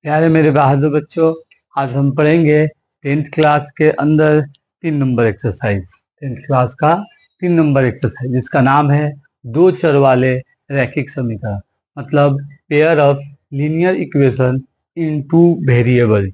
प्यारे मेरे बहादुर बच्चों, आज हम पढ़ेंगे 10th क्लास के अंदर 3 नंबर एक्सरसाइज। 10th क्लास का 3 नंबर एक्सरसाइज जिसका नाम है दो चर वाले रैखिक समीकरण, मतलब pair of linear equation in two variable.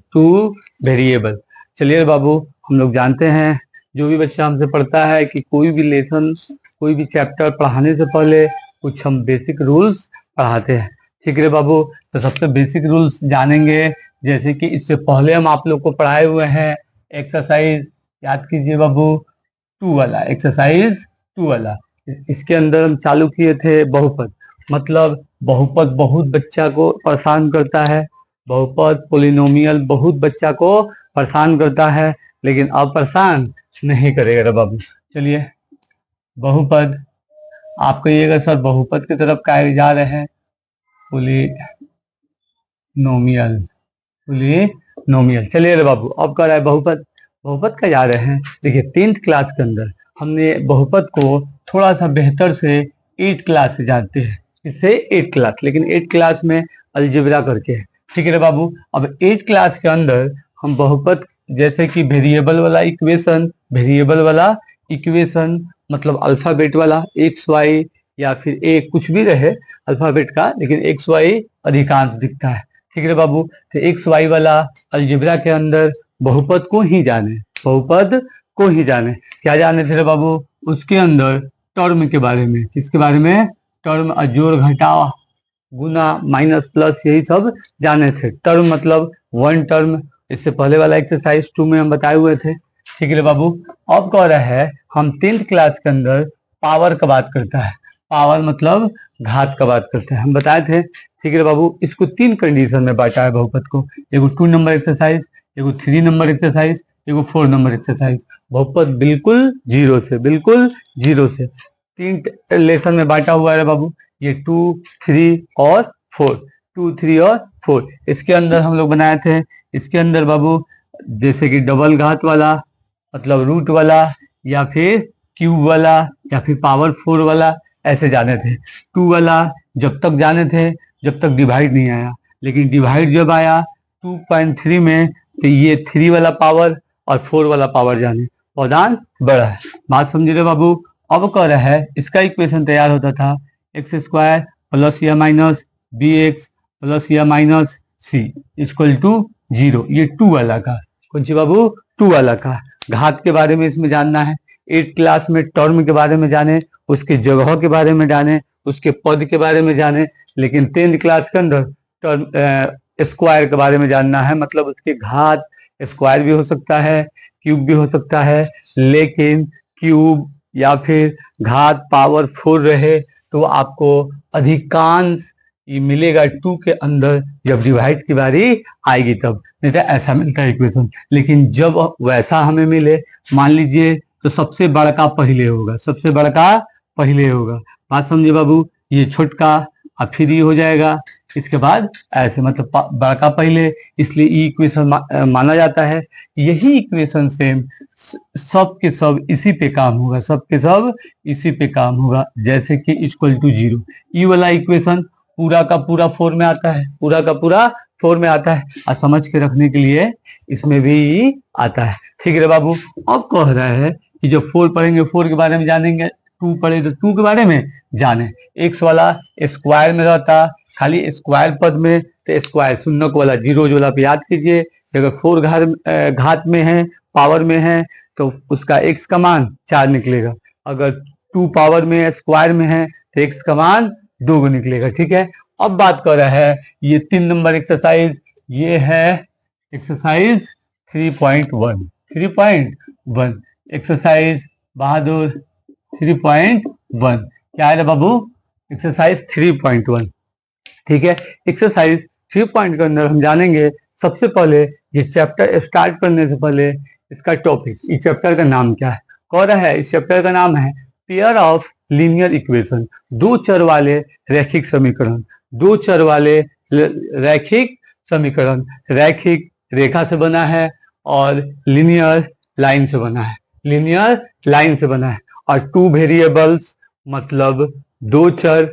चलिए बाबू, हम लोग जानते हैं, जो भी बच्चा हमसे पढ़ता है कि कोई भी लेसन, कोई भी चैप्टर पढ़ाने से पहले कुछ हम बेसिक रूल्स पढ़ाते हैं। ठीक है बाबू, तो सबसे बेसिक रूल्स जानेंगे। जैसे कि इससे पहले हम आप लोग को पढ़ाए हुए हैं एक्सरसाइज, याद कीजिए बाबू, 2 वाला, एक्सरसाइज 2 वाला। इसके अंदर हम चालू किए थे बहुपद, मतलब बहुपद बहुत बच्चा को परेशान करता है। बहुपद पोलिनोमियल बहुत बच्चा को परेशान करता है, लेकिन अब परेशान नहीं करेगा बाबू। चलिए, बहुपद आप कहिएगा सर बहुपद की तरफ काहे जा रहे हैं? पोलिनोमियल। चलिए रे बाबू, अब कर रहा है बहुपद का जा रहे हैं। देखिए 10th क्लास के अंदर हमने बहुपद को थोड़ा सा बेहतर से 8 क्लास से जानते हैं। इससे 8 क्लास, लेकिन 8 क्लास में अलजेब्रा करके है। ठीक है रे बाबू, अब 8 क्लास के अंदर हम बहुपद जैसे कि वेरिएबल वाला इक्वेशन मतलब अल्फाबेट वाला एक्स वाई या फिर ए कुछ भी रहे अल्फाबेट का, लेकिन एक्स वाई अधिकांश दिखता है। ठीक है बाबू, तो एक्स वाई वाला अलजेब्रा के अंदर बहुपद को ही जाने, क्या जाने थे बाबू? उसके अंदर टर्म के बारे में। किसके बारे में? टर्म, जोड़ घटाव गुना माइनस प्लस, यही सब जाने थे। टर्म मतलब 1 टर्म, इससे पहले वाला एक्सरसाइज 2 में हम बताए हुए थे। ठीक है बाबू, अब कह रहा है हम 10th क्लास के अंदर पावर का बात करता है। पावर मतलब घात का बात करते हैं, हम बताए थे। ठीक है बाबू, इसको 3 कंडीशन में बांटा है बहुपद को। एगो 2 नंबर एक्सरसाइज, एगो 3 नंबर एक्सरसाइज, एगो 4 नंबर एक्सरसाइज। बहुपद बिल्कुल जीरो से 3 लेसन में बांटा हुआ है बाबू। ये 2, 3 और 4, 2, 3 और 4। इसके अंदर हम लोग बनाए थे, इसके अंदर बाबू जैसे कि डबल घात वाला मतलब रूट वाला, या फिर क्यूब वाला, या फिर पावर 4 वाला, ऐसे जाने थे। 2 वाला जब तक जाने थे जब तक डिवाइड नहीं आया, लेकिन डिवाइड जब आया 2.3 में, तो ये 3 वाला पावर और 4 वाला पावर जाने, पौधान बड़ा है। बात समझे रे बाबू? अब कह रहा है इसका इक्वेशन तैयार होता था एक्स स्क्वायर प्लस या माइनस बी एक्स प्लस या माइनस सी इक्वल टू 0। ये 2 वाला का, कौन सी बाबू? 2 वाला का। घात के बारे में इसमें जानना है। 8 क्लास में टर्म के बारे में जाने, उसके जगह के बारे में जाने, उसके पद के बारे में जाने, लेकिन 10th क्लास के अंदर टर्म स्क्वायर के बारे में जानना है, मतलब उसके घात स्क्वायर भी हो सकता है, क्यूब भी हो सकता है, लेकिन क्यूब या फिर घात पावर 4 रहे तो आपको अधिकांश ये मिलेगा 2 के अंदर जब डिवाइड की बारी आएगी तब, नहीं तो ऐसा मिलता है इक्वेशन। लेकिन जब वैसा हमें मिले, मान लीजिए, तो सबसे बड़का पहले होगा। बात समझे बाबू? ये छोटका और फिर ये हो जाएगा, इसके बाद ऐसे, मतलब बड़का पहले, इसलिए ये इक्वेशन माना जाता है। यही इक्वेशन सेम सब के सब इसी पे काम होगा, जैसे कि इक्वल टू 0। ये वाला इक्वेशन पूरा का पूरा 4 में आता है, और समझ के रखने के लिए इसमें भी आता है। ठीक है बाबू, अब कह रहा है कि जब 4 पढ़ेंगे 4 के बारे में जानेंगे, 2 पढ़े तो 2 के बारे में जाने। एक्स वाला स्क्वायर में रहता, खाली स्क्वायर पद में, तो स्क्वायर शून्यक वाला जीरो वाला पे याद कीजिए। अगर 4 घात में है, पावर में है, तो उसका एक्स का मान 4 निकलेगा। अगर 2 पावर में स्क्वायर में है तो एक्स का मान 2 निकलेगा। ठीक है, अब बात कर रहा है ये 3 नंबर एक्सरसाइज, ये है एक्सरसाइज 3.1 एक्सरसाइज बहादुर 3.1। क्या है बाबू? एक्सरसाइज 3.1। ठीक है, एक्सरसाइज 3 के अंदर हम जानेंगे सबसे पहले, ये चैप्टर स्टार्ट करने से पहले इसका टॉपिक, इस चैप्टर का नाम क्या है? कह रहा है इस चैप्टर का नाम है पेयर ऑफ लीनियर इक्वेशन, दो चर वाले रैखिक समीकरण। रैखिक रेखा से बना है और लीनियर लाइन से बना है, और 2 वेरिएबल्स मतलब 2 चर,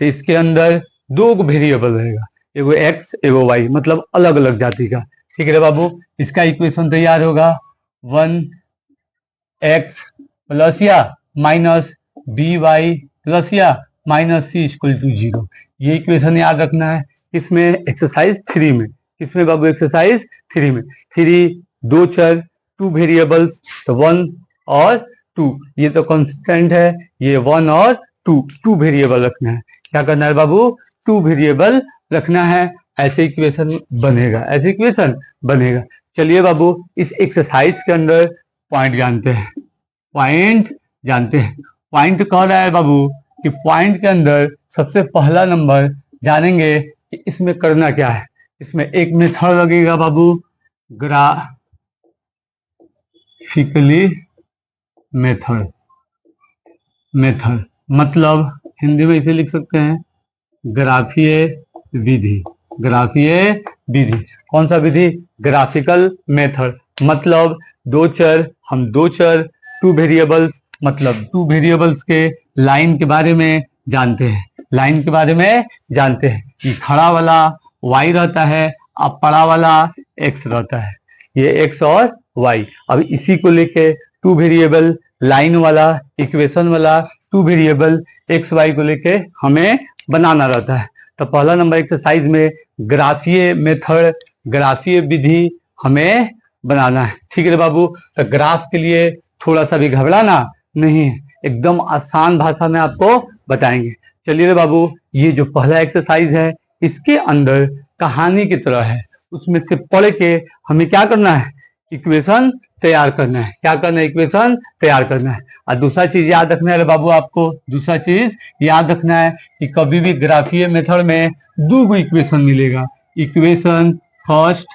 तो इसके अंदर दो वेरिएबल रहेगा, एगो एक्स एगो वाई, मतलब अलग अलग जाति का। ठीक है बाबू, इसका इक्वेशन तैयार होगा 1x प्लस या माइनस बी वाई प्लस या माइनस सी इक्वल टू 0। ये इक्वेशन याद रखना है। इसमें एक्सरसाइज 3 में, किसमें बाबू? एक्सरसाइज 3 में। 3 दो चर, 2 वेरिएबल्स, तो 1 और 2, ये तो कांस्टेंट है, ये 1 और 2 वेरिएबल रखना है। क्या करना है बाबू? 2 वेरिएबल रखना है। ऐसे इक्वेशन बनेगा, ऐसे इक्वेशन बनेगा। चलिए बाबू, इस एक्सरसाइज के अंदर पॉइंट जानते हैं, पॉइंट जानते हैं। पॉइंट कह रहा है बाबू कि पॉइंट के अंदर सबसे पहला नंबर जानेंगे कि इसमें करना क्या है। इसमें एक मेथड लगेगा बाबू, ग्राफिकली मेथड। मेथड मतलब हिंदी में इसे लिख सकते हैं ग्राफीय विधि। ग्राफीय विधि कौन सा विधि? Graphical method. मतलब दो चर, हम दो चर, 2 वेरिएबल्स, मतलब 2 वेरिएबल्स के लाइन के बारे में जानते हैं। लाइन के बारे में जानते हैं कि खड़ा वाला y रहता है और पड़ा वाला x रहता है, ये x और y। अब इसी को लेके 2 वेरिएबल लाइन वाला इक्वेशन वाला 2 वेरिएबल x y को लेके हमें बनाना रहता है। तो पहला नंबर एक्सरसाइज में ग्राफीय मेथड, ग्राफीय विधि हमें बनाना है। ठीक है बाबू, तो ग्राफ के लिए थोड़ा सा भी घबराना नहीं है, एकदम आसान भाषा में आपको बताएंगे। चलिए रे बाबू, ये जो पहला एक्सरसाइज है इसके अंदर कहानी की तरह है, उसमें से पढ़ के हमें क्या करना है? इक्वेशन तैयार करना है। क्या करना है? इक्वेशन तैयार करना है। और दूसरा चीज याद रखना है बाबू आपको, दूसरा चीज याद रखना है कि कभी भी ग्राफीय मेथड में दो इक्वेशन मिलेगा, इक्वेशन फर्स्ट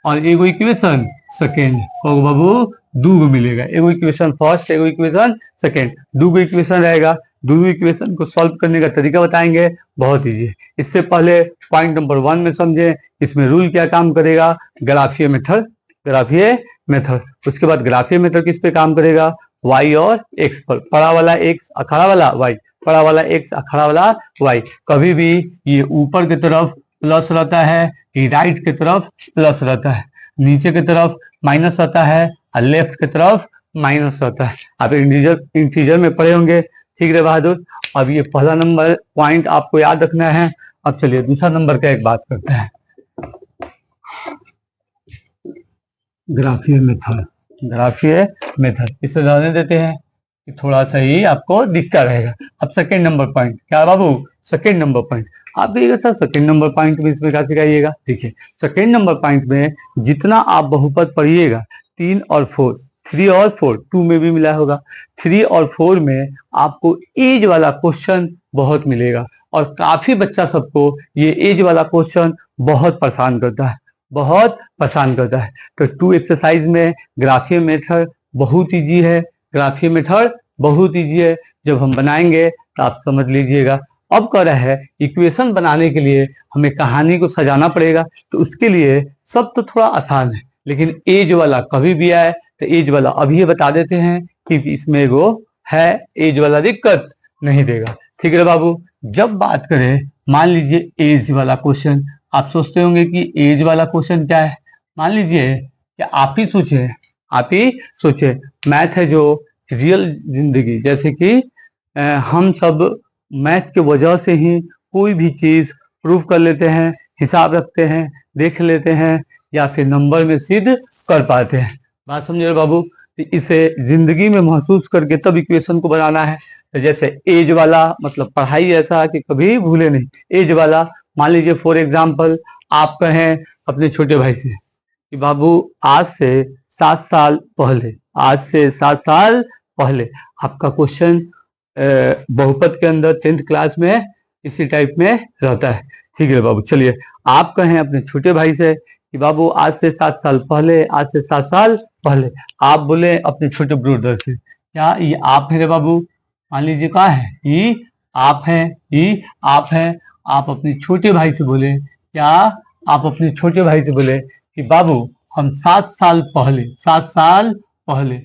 और एगो इक्वेशन सेकेंड। और बाबू दो मिलेगा, एगो इक्वेशन फर्स्ट, एगो इक्वेशन सेकेंड, दो इक्वेशन रहेगा। दोनों इक्वेशन को सॉल्व करने का तरीका बताएंगे, बहुत ईजी है। इससे पहले पॉइंट नंबर 1 में समझे, इसमें रूल क्या काम करेगा? ग्राफीय मेथड, ग्राफीय मेथड। उसके बाद ग्राफीय मेथड किस पे काम करेगा? y और x पर। पड़ा वाला x, अखड़ा वाला y, पड़ा वाला x, अखड़ा वाला y। कभी भी ये ऊपर की तरफ प्लस रहता है कि राइट की तरफ प्लस रहता है, नीचे की तरफ माइनस रहता है और लेफ्ट की तरफ माइनस रहता है। आप इंटीजर में पढ़े होंगे। ठीक है बहादुर, अब ये पहला नंबर पॉइंट आपको याद रखना है। अब चलिए दूसरा नंबर का एक बात करते हैं, ग्राफीय मेथड। ग्राफीय मेथड इसे रहने देते हैं कि थोड़ा सा ही आपको दिखता रहेगा। अब सेकंड नंबर पॉइंट क्या बाबू? सेकंड नंबर पॉइंट आप देखिएगा सर, सेकंड नंबर पॉइंट में इसमें क्या सिखाइएगा? देखिए सेकंड नंबर पॉइंट में जितना आप बहुपद पढ़िएगा, 3 और 4, 3 और 4, 2 में भी मिला होगा, 3 और 4 में आपको एज वाला क्वेश्चन बहुत मिलेगा। और काफी बच्चा सबको ये एज वाला क्वेश्चन बहुत परेशान करता है, बहुत परेशान करता है। तो 2 एक्सरसाइज में ग्राफीय मेथड बहुत इजी है, ग्राफीय मेथड बहुत इजी है। जब हम बनाएंगे तो आप समझ लीजिएगा। अब कह रहा है इक्वेशन बनाने के लिए हमें कहानी को सजाना पड़ेगा, तो उसके लिए सब तो थोड़ा आसान है, लेकिन एज वाला कभी भी आए तो एज वाला अभी ये बता देते हैं कि इसमें वो है, एज वाला दिक्कत नहीं देगा। ठीक है बाबू, जब बात करें मान लीजिए एज वाला क्वेश्चन, आप सोचते होंगे कि एज वाला क्वेश्चन क्या है। मान लीजिए कि आप ही सोचे, आप ही सोचे मैथ है जो रियल जिंदगी, जैसे कि हम सब मैथ के वजह से ही कोई भी चीज प्रूव कर लेते हैं, हिसाब रखते हैं, देख लेते हैं या फिर नंबर में सिद्ध कर पाते हैं। बात समझे बाबू? तो इसे जिंदगी में महसूस करके तब इक्वेशन को बनाना है। तो जैसे एज वाला मतलब पढ़ाई ऐसा कि कभी भूले नहीं। एज वाला मान लीजिए फॉर एग्जाम्पल आप कहें अपने छोटे भाई से कि बाबू आज से 7 साल पहले, आज से 7 साल पहले, आपका क्वेश्चन बहुपद के अंदर 10th क्लास में इसी टाइप में रहता है। ठीक है बाबू, चलिए आप कहें अपने छोटे भाई से कि बाबू आज से 7 साल पहले, आज से 7 साल पहले। आप बोले अपने छोटे ब्रदर से, क्या ये आप है रे बाबू? मान लीजिए कहा है ये आप हैं, ये आप हैं। आप अपने छोटे भाई से बोले, क्या आप अपने छोटे भाई से बोले कि बाबू हम 7 साल पहले, 7 साल पहले,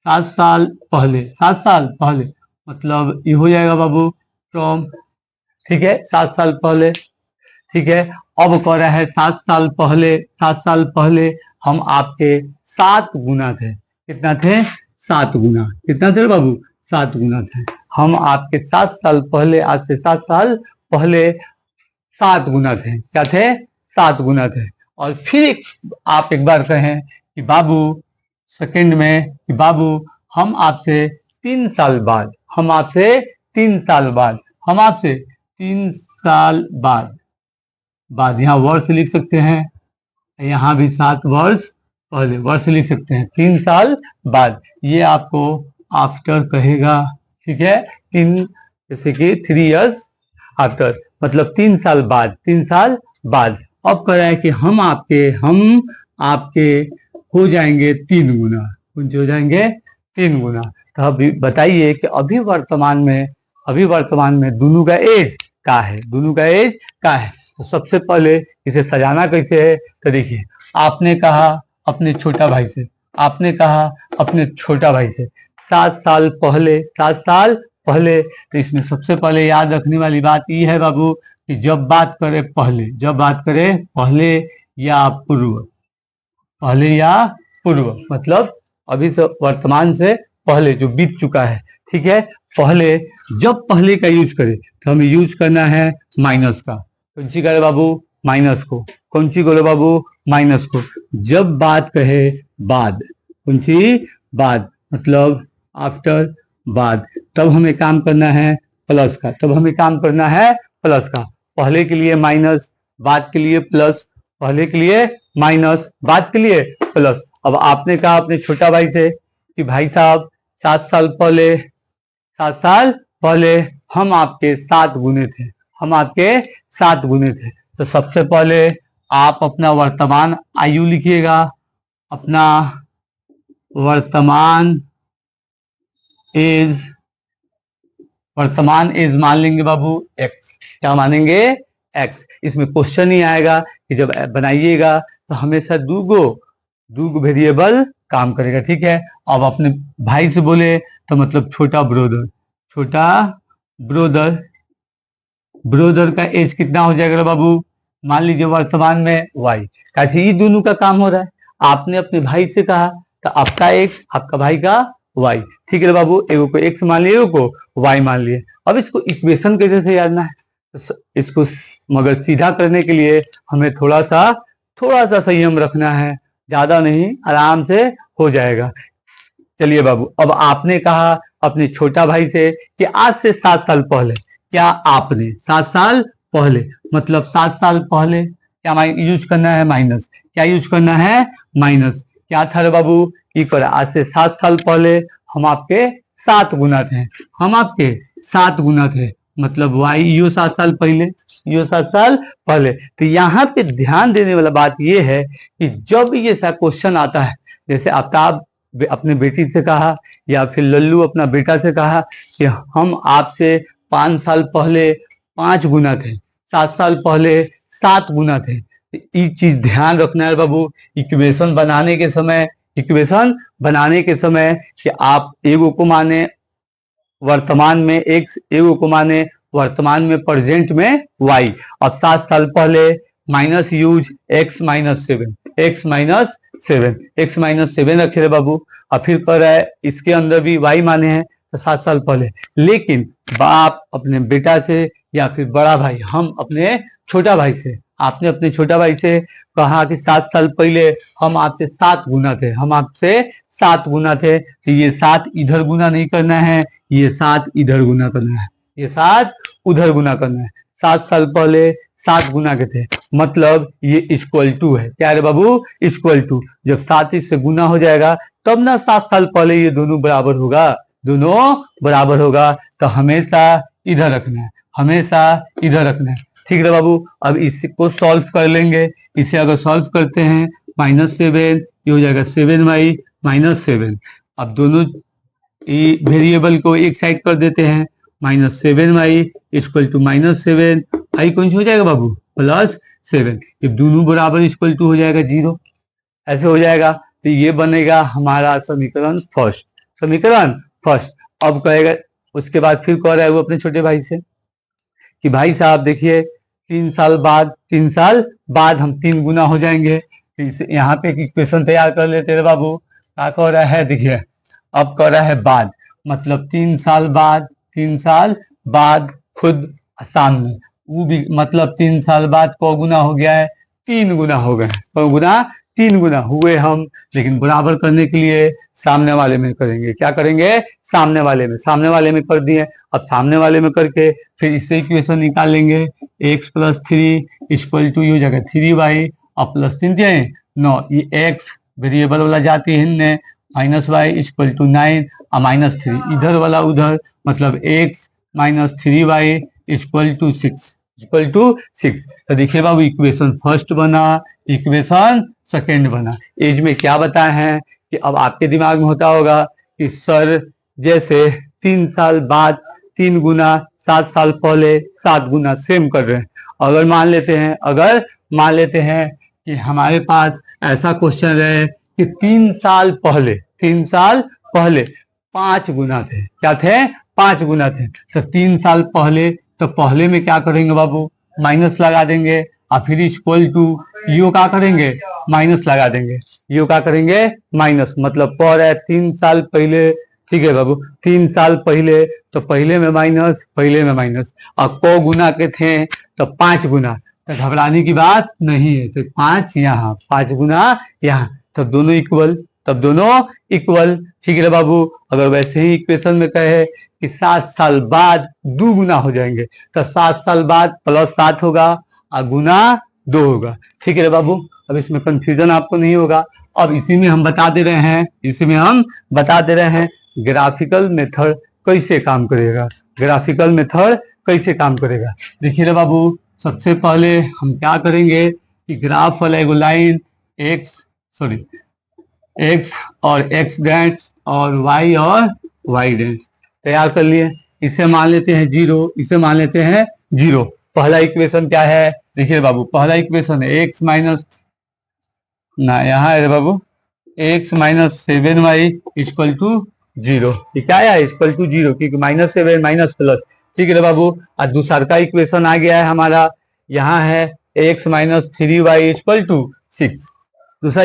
7 साल पहले, 7 साल पहले, मतलब ये हो जाएगा बाबू फ्रॉम, ठीक है 7 साल पहले ठीक है। अब कह रहा है 7 साल पहले हम आपके 7 गुना थे। कितना थे? 7 गुना। कितना थे बाबू? 7 गुना थे। हम आपके 7 साल पहले, आज से 7 साल पहले 7 गुना थे। क्या थे? 7 गुना थे। और फिर आप एक बार कहें कि बाबू, सेकंड में, कि बाबू हम आपसे 3 साल बाद, हम आपसे 3 साल बाद, हम आपसे 3 साल बाद यहाँ वर्ष लिख सकते हैं, यहाँ भी 7 वर्ष पहले वर्ष लिख सकते हैं। 3 साल बाद, ये आपको आफ्टर कहेगा। ठीक है, जैसे कि 3 इयर्स आफ्टर, मतलब 3 साल बाद, 3 साल बाद। अब कह रहा है कि हम आपके हो जाएंगे 3 गुना। कौन हो जाएंगे? 3 गुना। तो अभी बताइए कि अभी वर्तमान में दोनों का एज क्या है? दोनों का एज क्या है? तो सबसे पहले इसे सजाना कैसे है? तो देखिए, आपने कहा अपने छोटा भाई से, 7 साल पहले, 7 साल पहले। तो इसमें सबसे पहले याद रखने वाली बात यह है बाबू कि जब बात करें पहले या पूर्व, मतलब अभी से वर्तमान से पहले जो बीत चुका है। ठीक है, जब पहले का यूज करें तो हमें यूज करना है माइनस का। कौन सी करे बाबू? माइनस को। कौन सी करो बाबू? माइनस को। जब बात कहे बाद, कौन सी? बाद, मतलब आफ्टर, बाद, तब हमें काम करना है प्लस का। पहले के लिए माइनस, बाद के लिए प्लस। पहले के लिए माइनस, बाद के लिए प्लस। अब आपने कहा अपने छोटा भाई से कि भाई साहब 7 साल पहले हम आपके 7 गुने थे। तो सबसे पहले आप अपना वर्तमान आयु लिखिएगा, अपना वर्तमान एज मान लेंगे बाबू एक्स। क्या मानेंगे? एक्स। इसमें क्वेश्चन ही आएगा कि जब बनाइएगा तो हमेशा दो वेरिएबल काम करेगा। ठीक है, अब अपने भाई से बोले तो मतलब छोटा ब्रोदर का एज कितना हो जाएगा बाबू? मान लीजिए वर्तमान में वाई। कैसे ये दोनों का काम हो रहा है, आपने अपने भाई से कहा तो आपका एक्स, आपका भाई का वाई। ठीक है बाबू, एगो को एक्स मान लिए, एगो को वाई मान लिए। अब इसको इक्वेशन कैसे से यादना है? तो इसको मगर सीधा करने के लिए हमें थोड़ा सा संयम रखना है, ज्यादा नहीं, आराम से हो जाएगा। चलिए बाबू, अब आपने कहा अपने छोटा भाई से कि आज से 7 साल पहले, क्या आपने 7 साल पहले, मतलब 7 साल पहले क्या यूज करना है? माइनस। क्या यूज करना है? माइनस। क्या था रे बाबू? इक्वल। आज से 7 साल पहले हम आपके 7 गुना थे, मतलब वाई, यो 7 साल पहले। तो यहाँ पे ध्यान देने वाला बात यह है कि जब ये सा क्वेश्चन आता है, जैसे आफ्ताब अपने बेटी से कहा या फिर लल्लू अपना बेटा से कहा कि हम आपसे 5 साल पहले 5 गुना थे, 7 साल पहले 7 गुना थे। ये चीज ध्यान रखना है बाबू इक्वेशन बनाने के समय कि आप एगो को माने वर्तमान में एक्स, एगो को माने वर्तमान में प्रेजेंट में वाई। अब 7 साल पहले minus use x minus seven रखे थे बाबू। और फिर कह रहा है इसके अंदर भी वाई माने हैं तो 7 साल पहले। लेकिन बाप अपने बेटा से या फिर बड़ा भाई, हम अपने छोटा भाई से, आपने अपने छोटा भाई से कहा कि 7 साल पहले हम आपसे 7 गुना थे। तो ये 7 इधर गुना नहीं करना है, ये 7 इधर गुना करना है, ये 7 उधर गुना करना है। 7 साल पहले 7 गुना के थे, मतलब ये इक्वल टू है। क्या है बाबू? Equal to. जब 7 इससे गुना हो जाएगा तब ना 7 साल पहले ये दोनों बराबर होगा। तो हमेशा इधर रखना है, ठीक है बाबू। अब इसको सॉल्व कर लेंगे। इसे अगर सॉल्व करते हैं -7, ये हो जाएगा 7y -7। अब दोनों वेरिएबल को एक साइड कर देते हैं, -7y इक्वल टू -7, आई कौन हो जाएगा बाबू? +7। ये दोनों बराबर इक्वल टू हो जाएगा 0, ऐसे हो जाएगा। तो ये बनेगा हमारा समीकरण फर्स्ट। अब कहेगा, उसके बाद फिर कह रहा है वो अपने छोटे भाई से कि भाई साहब देखिए 3 साल बाद, 3 साल बाद हम 3 गुना हो जाएंगे। तो यहाँ पे एक इक्वेशन तैयार कर लेते हैं बाबू। क्या कह रहा है, देखिए अब कह रहा है बाद, मतलब 3 साल बाद, 3 साल बाद खुद सामने, वो भी मतलब 3 साल बाद को गुना हो गया है, 3 गुना हो गए। तो गुना 3 गुना हुए हम, लेकिन बराबर करने के लिए सामने वाले में करेंगे। क्या करेंगे, सामने वाले में कर दिए। अब सामने वाले में करके फिर इससे इक्वेशन निकाल लेंगे। x + 3 = ये हो जाएगा 3y और प्लस 3 9, ये x वेरिएबल वाला जाती है हिन्ने, -y = 9 और -3 इधर वाला उधर, मतलब x - 3y = 6। तो देखिए बाबू, इक्वेशन फर्स्ट बना, इक्वेशन सेकेंड बना। एज में क्या बताए हैं कि अब आपके दिमाग में होता होगा कि सर जैसे 3 साल बाद 3 गुना, 7 साल पहले 7 गुना सेम कर रहे हैं। अगर मान लेते हैं कि हमारे पास ऐसा क्वेश्चन रहे कि 3 साल पहले 5 गुना थे। क्या थे, 5 गुना थे। तो 3 साल पहले, तो पहले में क्या करेंगे बाबू, माइनस लगा देंगे और फिर इक्वल टू यू क्या करेंगे, माइनस लगा देंगे। यू क्या करेंगे, माइनस, मतलब पर है 3 साल पहले। ठीक है बाबू, 3 साल पहले, तो पहले में माइनस और को गुना के थे, तो 5 गुना। तो घबराने की बात नहीं है। तो 5 यहाँ, 5 गुना यहाँ, तब दोनों इक्वल। ठीक है बाबू। अगर वैसे ही इक्वेशन में कहे कि 7 साल बाद 2 गुना हो जाएंगे, तो 7 साल बाद +7 होगा और गुना 2 होगा। ठीक है बाबू, अब इसमें कंफ्यूजन आपको नहीं होगा। अब इसी में हम बता दे रहे हैं ग्राफिकल मेथड कैसे काम करेगा। देखिए रे बाबू, सबसे पहले हम क्या करेंगे कि ग्राफ वाला एगो लाइन x और x डैश और y और y डैश तैयार कर लिए। इसे मान लेते हैं 0, पहला इक्वेशन क्या है, देखिए बाबू, पहला इक्वेशन है x माइनस, ना यहाँ है बाबू, x - 7y = 0। ये क्या है, =0, क्योंकि -7 माइनस प्लस। ठीक है बाबू। और दूसरा का इक्वेशन आ गया है हमारा, यहाँ है x - 3y = 6। दूसरा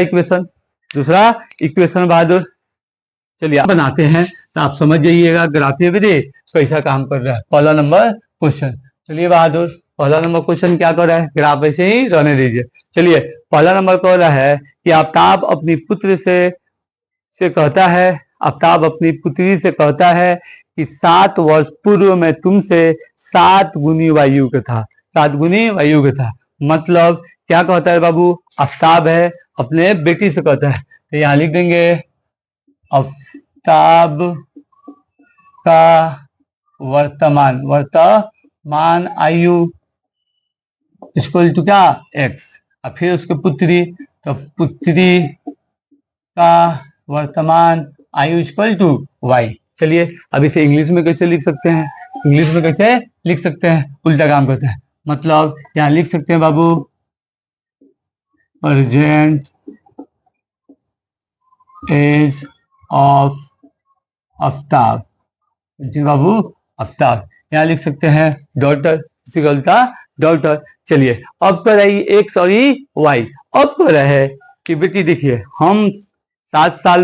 इक्वेशन बहादुर, चलिए आप बनाते हैं तो आप समझ जाइएगा ग्राफीय विधि कैसा काम कर रहा है। पहला नंबर क्वेश्चन, चलिए बहादुर, पहला नंबर क्वेश्चन क्या कर रहा है, ग्राफ ऐसे ही रहने दीजिए। चलिए, पहला नंबर कह रहा है कि आफ्ताब अपनी पुत्री से कहता है कि 7 वर्ष पूर्व में तुमसे 7 गुनी वायु का था। मतलब क्या कहता है बाबू, आफ्ताब है अपने बेटी से कहता है, तो यहाँ लिख देंगे आफ्ताब का वर्तमान आयु = क्या, x। और फिर उसके पुत्री, तो पुत्री का वर्तमान आयु = y। चलिए, अब इसे इंग्लिश में कैसे लिख सकते हैं, उल्टा काम करते हैं। मतलब यहाँ लिख सकते हैं बाबू, प्रेजेंट एज ऑफ आफ्ताब। जी बाबू, आफ्ताब यहाँ लिख सकते हैं डॉटर, किसी का डॉटर। चलिए, अब कर रही एक्स और y। अब कर रहा है कि बेटी देखिए, हम 7 साल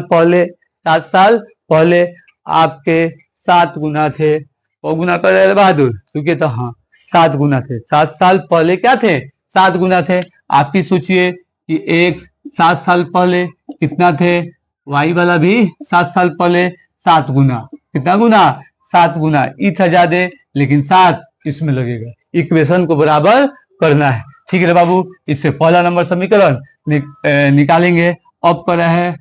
पहले आपके 7 गुना थे। वो गुना कर रहे बहादुर, क्योंकि तो हाँ 7 गुना थे। 7 साल पहले क्या थे, 7 गुना थे। आप ही सोचिए कि x 7 साल पहले कितना थे, y वाला भी 7 साल पहले 7 गुना। कितना गुना, 7 गुना। ई था ज्यादा, लेकिन 7 इसमें लगेगा। इक्वेशन को बराबर करना है। ठीक है बाबू, इससे पहला नंबर समीकरण निकालेंगे। अब कर रहा है,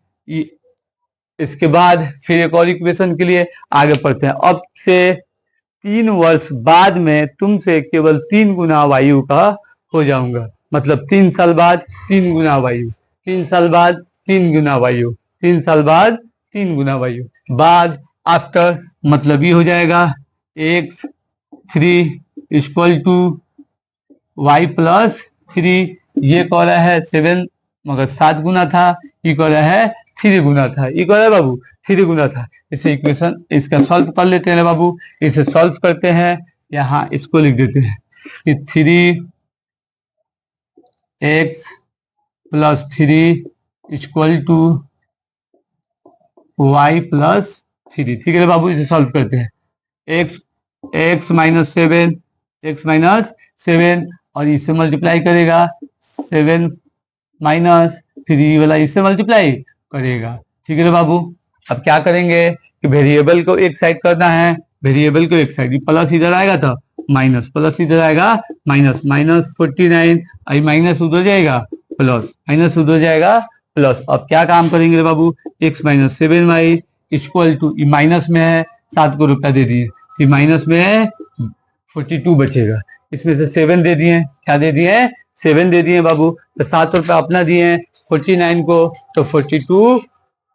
इसके बाद फिर एक और इक्वेशन के लिए आगे बढ़ते हैं। अब से 3 वर्ष बाद में तुमसे केवल 3 गुना वायु का हो जाऊंगा। मतलब 3 साल बाद 3 गुना वायु, 3 साल बाद 3 गुना वायु, 3 साल बाद 3 गुना वायु। बाद आफ्टर, मतलब ये हो जाएगा x 3 = y + 3। ये कह रहा है 7, मगर 7 गुना था। ये कह रहा है 3 गुना था। ये कह रहा है बाबू 3 गुना था। इसे इक्वेशन इसका सॉल्व कर लेते हैं बाबू। इसे सॉल्व करते हैं, यहाँ इसको लिख देते हैं कि 3 x plus 3 equal to y plus 3। ठीक है बाबू, इसे सॉल्व करते हैं। एक्स एक्स माइनस सेवन और इससे मल्टीप्लाई करेगा 7 माइनस 3 वाला इससे मल्टीप्लाई करेगा। ठीक है बाबू, अब क्या करेंगे कि वेरिएबल को एक साइड करना है, वेरिएबल को एक साइड, प्लस इधर आएगा तो माइनस, प्लस इधर आएगा माइनस, माइनस 49 आई माइनस उधर जाएगा प्लस, माइनस उधर जाएगा प्लस। अब क्या काम करेंगे बाबू, X minus 7y equal to, minus में है 7 को रुपया दे दिए, फिर माइनस में है 42 बचेगा, इसमें से 7 दे दिए, क्या दे दिए 7 दे दिए बाबू, तो 7 रुपया अपना दिए 49 को, तो 42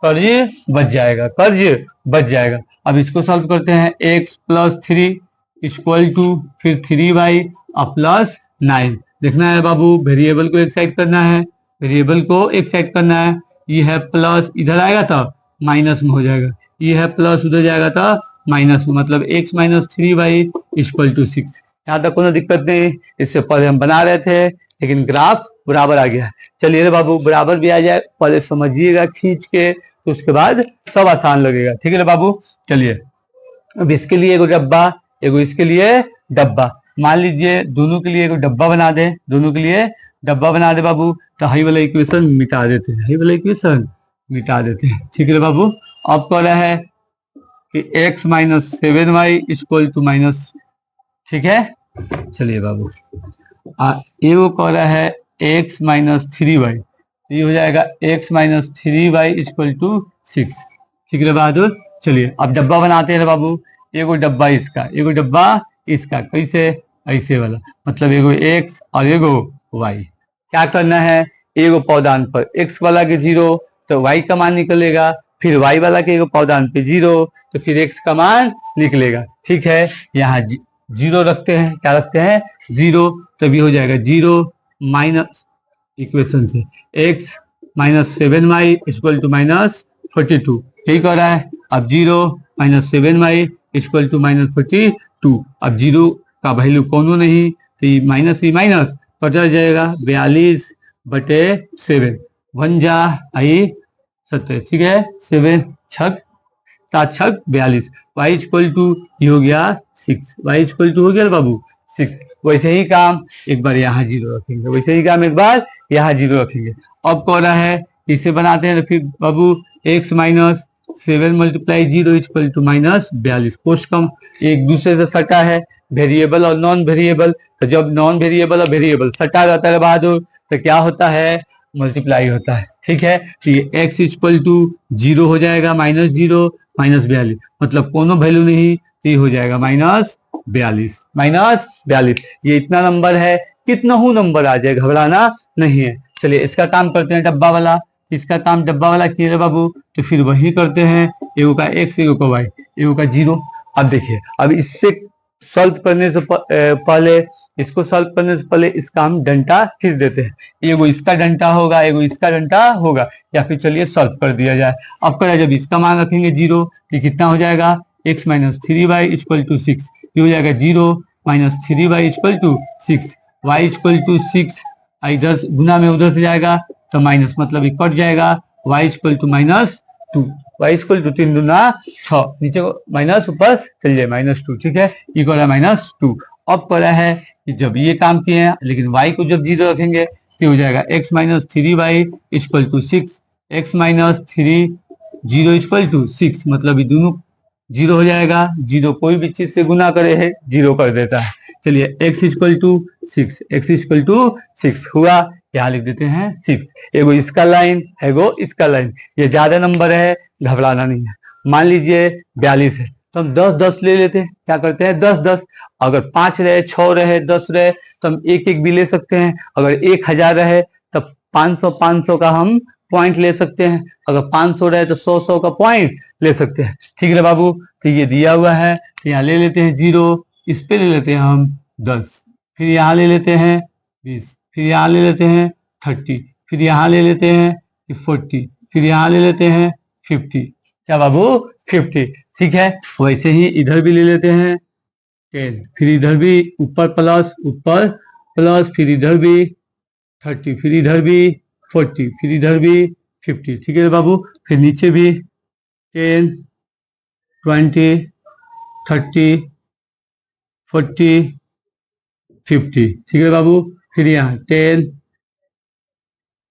कर्ज बच जाएगा, कर्ज बच जाएगा। अब इसको सॉल्व करते हैं, एक्स प्लस 3 इक्वल टू फिर 3y और प्लस 9। देखना है बाबू, वेरिएबल को एक साइड करना है, वेरिएबल को एक साइड करना है। ये है प्लस, इधर आएगा तो माइनस में हो जाएगा, ये है प्लस, उधर जाएगा तो माइनस में, मतलब x minus 3y equal to 6। यहाँ तक कोई दिक्कत नहीं, इससे पहले हम बना रहे थे लेकिन ग्राफ बराबर आ गया। चलिए रे बाबू, बराबर भी आ जाए, पहले समझिएगा खींच के, तो उसके बाद सब आसान लगेगा। ठीक है बाबू, चलिए अब इसके लिए एगो डब्बा, एगो इसके लिए डब्बा, मान लीजिए दोनों के लिए एगो डब्बा बना दे, दोनों के लिए डब्बा बना दे बाबू, तो हाई वाला इक्वेशन मिटा देते हैं, हाई वाला इक्वेशन मिटा देते हैं। ठीक है बाबू, अब कह रहा है कि x minus 7y equal to minus, ठीक है। चलिए बाबू, ये वो कह रहा है x माइनस 3y, तो ये हो जाएगा x minus 3y equal to 6। ठीक है बहादुर, चलिए अब डब्बा बनाते हैं बाबू, एगो डब्बा इसका, एगो डब्बा इसका, कैसे, ऐसे वाला, मतलब एगो x और एगो y। क्या करना है, एगो पौधान पर x वाला के 0 तो y का मान निकलेगा, फिर y वाला के एगो पौधान पे 0 तो फिर x का मान निकलेगा। ठीक है, यहाँ 0 रखते हैं, क्या रखते हैं 0, तभी हो जाएगा 0 माइनस इक्वेशन से x minus 7y equal to minus 42, यही कर रहा है। अब 0 minus 7y equal to minus 42, अब 0 का वैल्यू कोनो नहीं, तो ये माइनस कट जाएगा, 42/7 1 जा आई 70। ठीक है, 7 छक 7 छक 42, y इक्वल टू हो गया 6, y इक्वल टू हो गया बाबू 6। वैसे ही काम एक बार यहाँ 0 रखेंगे, वैसे ही काम एक बार यहाँ 0 रखेंगे। अब कह रहा है इसे बनाते हैं, तो फिर बाबू x minus 7 multiply 0 equal to minus 42, कोष्ट कम एक दूसरे से सटा है, वेरिएबल और नॉन वेरिएबल, तो जब नॉन वेरिएबल और वेरिएबल सटा रहता है बहादुर, तो क्या होता है, मल्टीप्लाई होता है। ठीक है, तो ये x इक्वल टू 0 हो जाएगा, माइनस 0 माइनस 42, मतलब कोनो वैल्यू नहीं, तो ये हो जाएगा माइनस 42। ये इतना नंबर है, कितना हूँ नंबर आ जाए, घबराना नहीं है। चलिए इसका काम करते हैं डब्बा वाला, इसका काम डब्बा वाला किया बाबू, तो फिर वही करते हैं, एगो का x एगो का y एगो का 0। अब देखिए, अब इससे सॉल्व करने से पहले, इसको सॉल्व करने से पहले इसका हम डंटा खींच देते हैं, एगो इसका डंटा होगा, एगो इसका डंटा होगा, या फिर चलिए सॉल्व कर दिया जाए। अब करें, जब इसका मान रखेंगे 0 तो कितना हो जाएगा, x minus 3y equal to 6, ये हो जाएगा 0 minus 3y equal to 6, y equal to 6, इधर गुना में उधर से जाएगा तो माइनस, मतलब ये कट जाएगा, y equal to minus 2, y equal to 3 दूना 6, नीचे को माइनस ऊपर चल जाए -2। ठीक है, इक्वल है -2। अब पड़ा है कि जब ये काम किए हैं, लेकिन y को जब 0 रखेंगे तो हो जाएगा x minus 3y equal to 6, x minus 3 0 equal to 6, मतलब ये दोनों 0 हो जाएगा, 0 कोई भी चीज से गुना करे है 0 कर देता है। चलिए x equal to 6, x equal to 6 हुआ, यहाँ लिख देते हैं 6, एगो इसका लाइन एगो इसका लाइन, ये ज्यादा नंबर है, घबराना नहीं है। मान लीजिए 42 है, तो हम 10-10 ले लेते हैं, क्या करते हैं 10-10, अगर 5 रहे 6 रहे 10 रहे तो हम 1-1 भी ले सकते हैं, अगर 1000 रहे तब 500 का हम पॉइंट ले सकते हैं, अगर 500 रहे तो 100 का पॉइंट ले सकते हैं। ठीक है बाबू, तो ये दिया हुआ है, तो यहाँ ले लेते हैं 0, इस पे ले लेते हैं हम 10, फिर यहाँ ले लेते हैं 20, फिर यहाँ ले लेते हैं 30, फिर यहाँ ले लेते हैं 40, फिर यहाँ ले लेते हैं 50, क्या बाबू 50। ठीक है, वैसे ही इधर भी ले लेते हैं 10, फिर इधर भी ऊपर प्लस, फिर इधर भी 30, फिर इधर भी 40, फिर इधर भी 50। ठीक है बाबू, फिर नीचे भी 10, 20, 30, 40, 50। ठीक है बाबू, फिर यहाँ 10,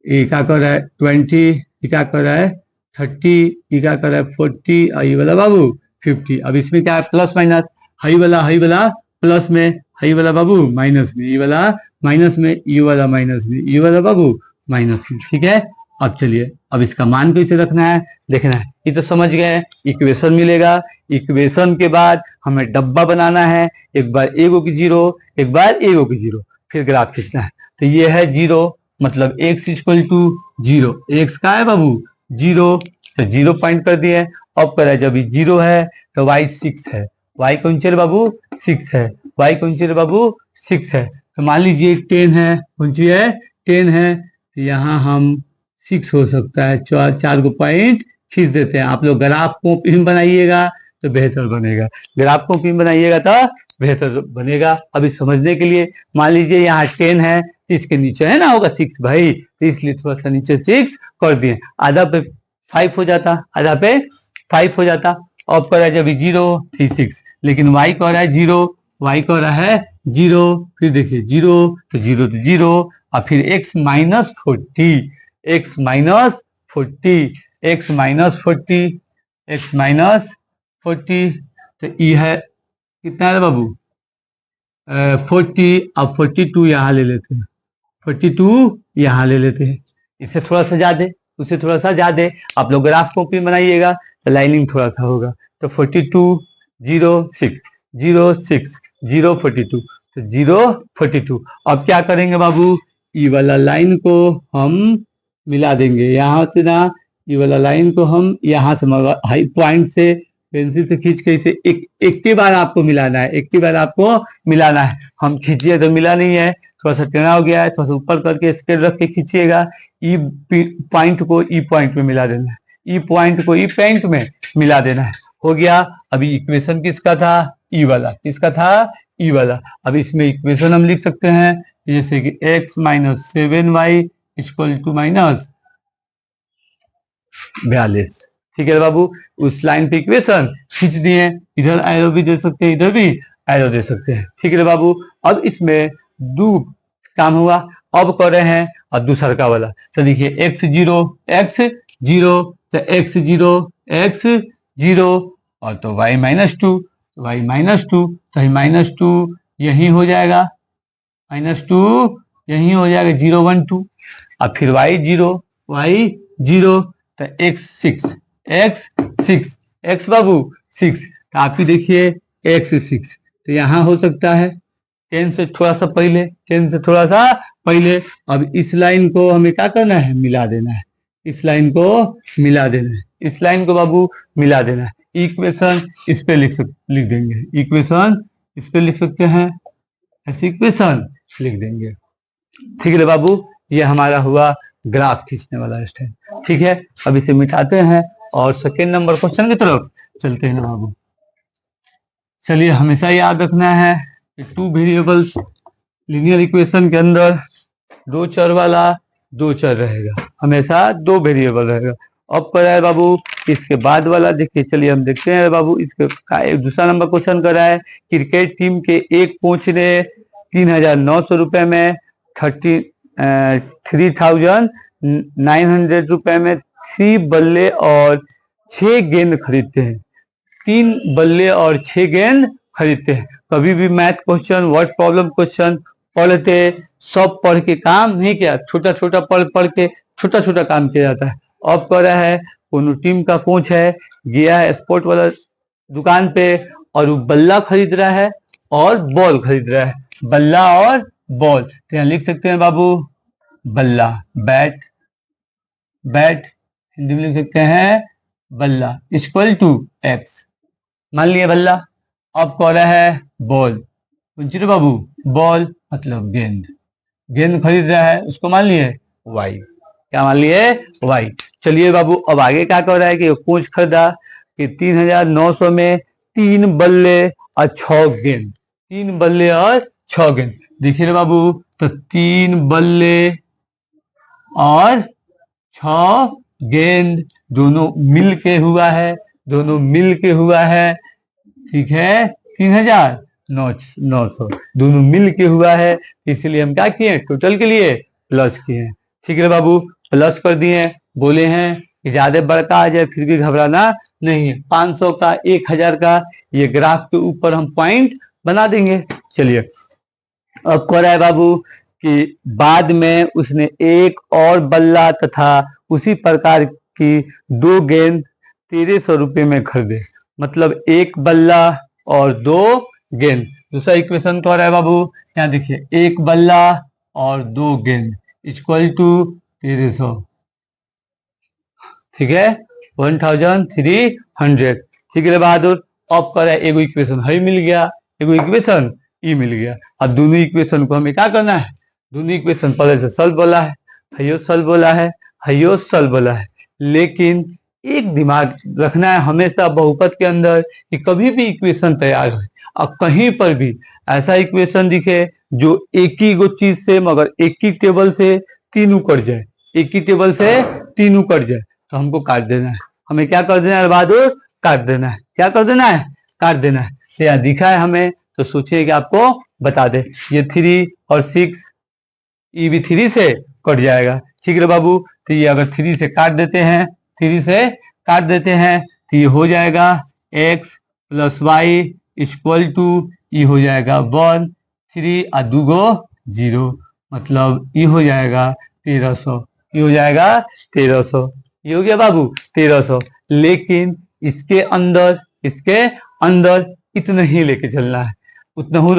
ये क्या कर रहा है 20, ये क्या कर रहा है 30, ये क्या कर रहा है 40, और ये वाला बाबू 50। अब इसमें क्या है प्लस माइनस, हाई वाला प्लस में, हाई वाला बाबू माइनस में, ये वाला माइनस में, ये वाला माइनस में, ये वाला बाबू माइनस में। ठीक है, अब चलिए, अब इसका मान कैसे रखना है देखना है। ये तो समझ गए, इक्वेशन मिलेगा, इक्वेशन के बाद हमें डब्बा बनाना है, एक बार एगो की जीरो, एक बार एगो की जीरो, फिर ग्राफ खींचना है। तो ये है जीरो, मतलब x equal to zero, x का है बाबू जीरो, तो जीरो पॉइंट कर दिए। अब करा जब ये जीरो है तो y 6 है, y कौन सी है बाबू 6 है, y कौन सी है बाबू 6 है। तो मान लीजिए 10 है, कौन सी है 10 है, तो यहाँ हम 6 हो सकता है, चार को पॉइंट खींच देते हैं। आप लोग ग्राफ कॉपी में बनाइएगा तो बेहतर बनेगा, ग्राफ कॉपी में बनाइएगा तो बेहतर बनेगा। अभी समझने के लिए मान लीजिए यहाँ 10 है, इसके नीचे है ना होगा 6 भाई, तो इसलिए थोड़ा सा नीचे 6 कर दिए, आधा पे 5 हो जाता, आधा पे 5 हो जाता। अब कर रहा है जब 0 थी 6, लेकिन y कह रहा है 0, y कह रहा है 0, फिर देखिए 0 तो 0 तो 0, और फिर x minus 40, x minus 40, x minus 40, x minus 40, तो ये है कितना है बाबू 40। अब 42 यहाँ ले लेते हैं, 42 यहाँ ले लेते हैं, इससे थोड़ा सा ज्यादा, उससे थोड़ा सा ज्यादा। आप लोग ग्राफ कॉपी बनाइएगा तो लाइनिंग थोड़ा सा होगा, तो 42 0 6 0 6 0 42, तो 0 42। अब क्या करेंगे बाबू, ये वाला लाइन को हम मिला देंगे यहाँ से ना, ये वाला लाइन को हम यहाँ से हाई पॉइंट से पेंसिल से खींच के इसे एक के बार आपको मिलाना है, एक के बार आपको मिलाना है। हम खींचिए तो मिला नहीं है, थोड़ा सा टेढ़ा हो गया है, थोड़ा सा ऊपर करके स्केल रख के खींचिएगा। ई पॉइंट को ई पॉइंट में मिला देना है, ई पॉइंट को ई पॉइंट में मिला देना है, हो गया। अभी इक्वेशन किसका था ई वाला, किसका था ई वाला। अब इसमें इक्वेशन हम लिख सकते हैं जैसे कि x minus 7y equal to minus 42। ठीक है बाबू, उस लाइन पे इक्वेशन खींच दिए, इधर एरो भी दे सकते हैं, इधर भी एरो दे सकते हैं। ठीक है बाबू, अब इसमें दो काम हुआ, अब कर रहे हैं और दूसरा का वाला। तो देखिए x 0 तो x 0 और तो y माइनस 2, y माइनस 2, तो माइनस 2 यही हो जाएगा, माइनस 2 यही हो जाएगा 0 1 2, और फिर y 0 तो x बाबू 6, तो आप ही देखिए x 6, तो यहाँ हो सकता है 10 से थोड़ा सा पहले, 10 से थोड़ा सा पहले। अब इस लाइन को हमें क्या करना है मिला देना है, इस लाइन को मिला देना है, इस लाइन को बाबू मिला देना है। इक्वेशन इस पे लिख देंगे, इक्वेशन इस पे लिख सकते हैं, ऐसी इक्वेशन लिख देंगे। ठीक है बाबू, ये हमारा हुआ ग्राफ खींचने वाला स्टेप। ठीक है, अब इसे मिटाते हैं और सेकेंड नंबर क्वेश्चन की तरफ चलते हैं ना बाबू। चलिए, हमेशा याद रखना है कि टू वेरिएबल्स लीनियर इक्वेशन के अंदर दो चर वाला दो चर रहेगा, हमेशा दो वेरिएबल रहेगा। अब कर रहा है बाबू इसके बाद वाला, देखिए चलिए हम देखते हैं बाबू। इसके दूसरा नंबर क्वेश्चन कर रहा है, क्रिकेट टीम के एक कोच ने 3,900 रुपए में 3,900 रुपए में 3 बल्ले और 6 गेंद खरीदते हैं, 3 बल्ले और 6 गेंद खरीदते हैं। कभी भी math question, word problem question पढ़ते सब पढ़ के काम नहीं किया, छोटा छोटा पढ़ के छोटा छोटा काम किया जाता है। अब कह रहा है कोनो टीम का कोच है, गया है स्पोर्ट वाला दुकान पे और वो बल्ला खरीद रहा है और बॉल खरीद रहा है, बल्ला और बॉल। तो यहाँ लिख सकते हैं बाबू बल्ला, बैट, बैट हिंदी में लिख सकते हैं बल्ला इक्वल टू एक्स, मान लिया बल्ला। अब कह रहा है बॉल, बाबू बॉल मतलब गेंद, गेंद खरीद रहा है, उसको मान लिए वाई, क्या मान लिए वाई। चलिए बाबू, अब आगे क्या कह रहा है कि कोच खरीदा कि 3,900 में 3 बल्ले और 6 गेंद, 3 बल्ले और 6 गेंद। देखिए बाबू, तो 3 बल्ले और 6 गेंद दोनों मिल के हुआ है, दोनों मिल के हुआ है, ठीक है। 3,900 दोनों मिल के हुआ है, इसलिए हम क्या किए, टोटल के लिए प्लस किए, ठीक है बाबू। प्लस कर दिए, बोले हैं कि ज्यादा बड़का आ जाए फिर भी घबराना नहीं है। 500 का 1,000 का ये ग्राफ के ऊपर हम पॉइंट बना देंगे। चलिए अब कह रहा है बाबू कि बाद में उसने एक और बल्ला तथा उसी प्रकार की 2 गेंद 1300 रुपये में खरीदे। मतलब एक बल्ला और 2 गेंद। दूसरा इक्वेशन कह रहा है बाबू, यहाँ देखिए, एक बल्ला और 2 गेंद इक्वल टू 1300, ठीक है, 1300, ठीक है बहादुर। अब कह रहा है एगो इक्वेशन है मिल गया, एगो इक्वेशन ई मिल गया। अब दोनों इक्वेशन को हमें क्या करना है, दोनों इक्वेशन पहले से सॉल्व बोला है, हयो सॉल्व बोला है, हयो सॉल्व बोला है। लेकिन एक दिमाग रखना है हमेशा बहुपद के अंदर कि कभी भी इक्वेशन तैयार हो और कहीं पर भी ऐसा इक्वेशन दिखे जो एक ही गो चीज से मगर एक ही टेबल से तीनों कट जाए, एक ही टेबल से तीनों कट जाए, तो हमको काट देना है। हमें क्या कर देना है बहादुर, काट देना है। क्या कर देना है, काट देना है। तो यहाँ दिखा है हमें, तो सोचिए कि आपको बता दे। ये 3 और 6 ये भी 3 से कट जाएगा, ठीक है बाबू। तो ये अगर 3 से काट देते हैं, 3 से काट देते हैं तो ये हो जाएगा x plus y equal to, ये हो जाएगा 1 3 और 2 गो 0, मतलब ये हो जाएगा 1300, ये हो जाएगा 1300, ये हो गया बाबू 1300। लेकिन इसके अंदर इतना ही लेके चलना है, उतना ही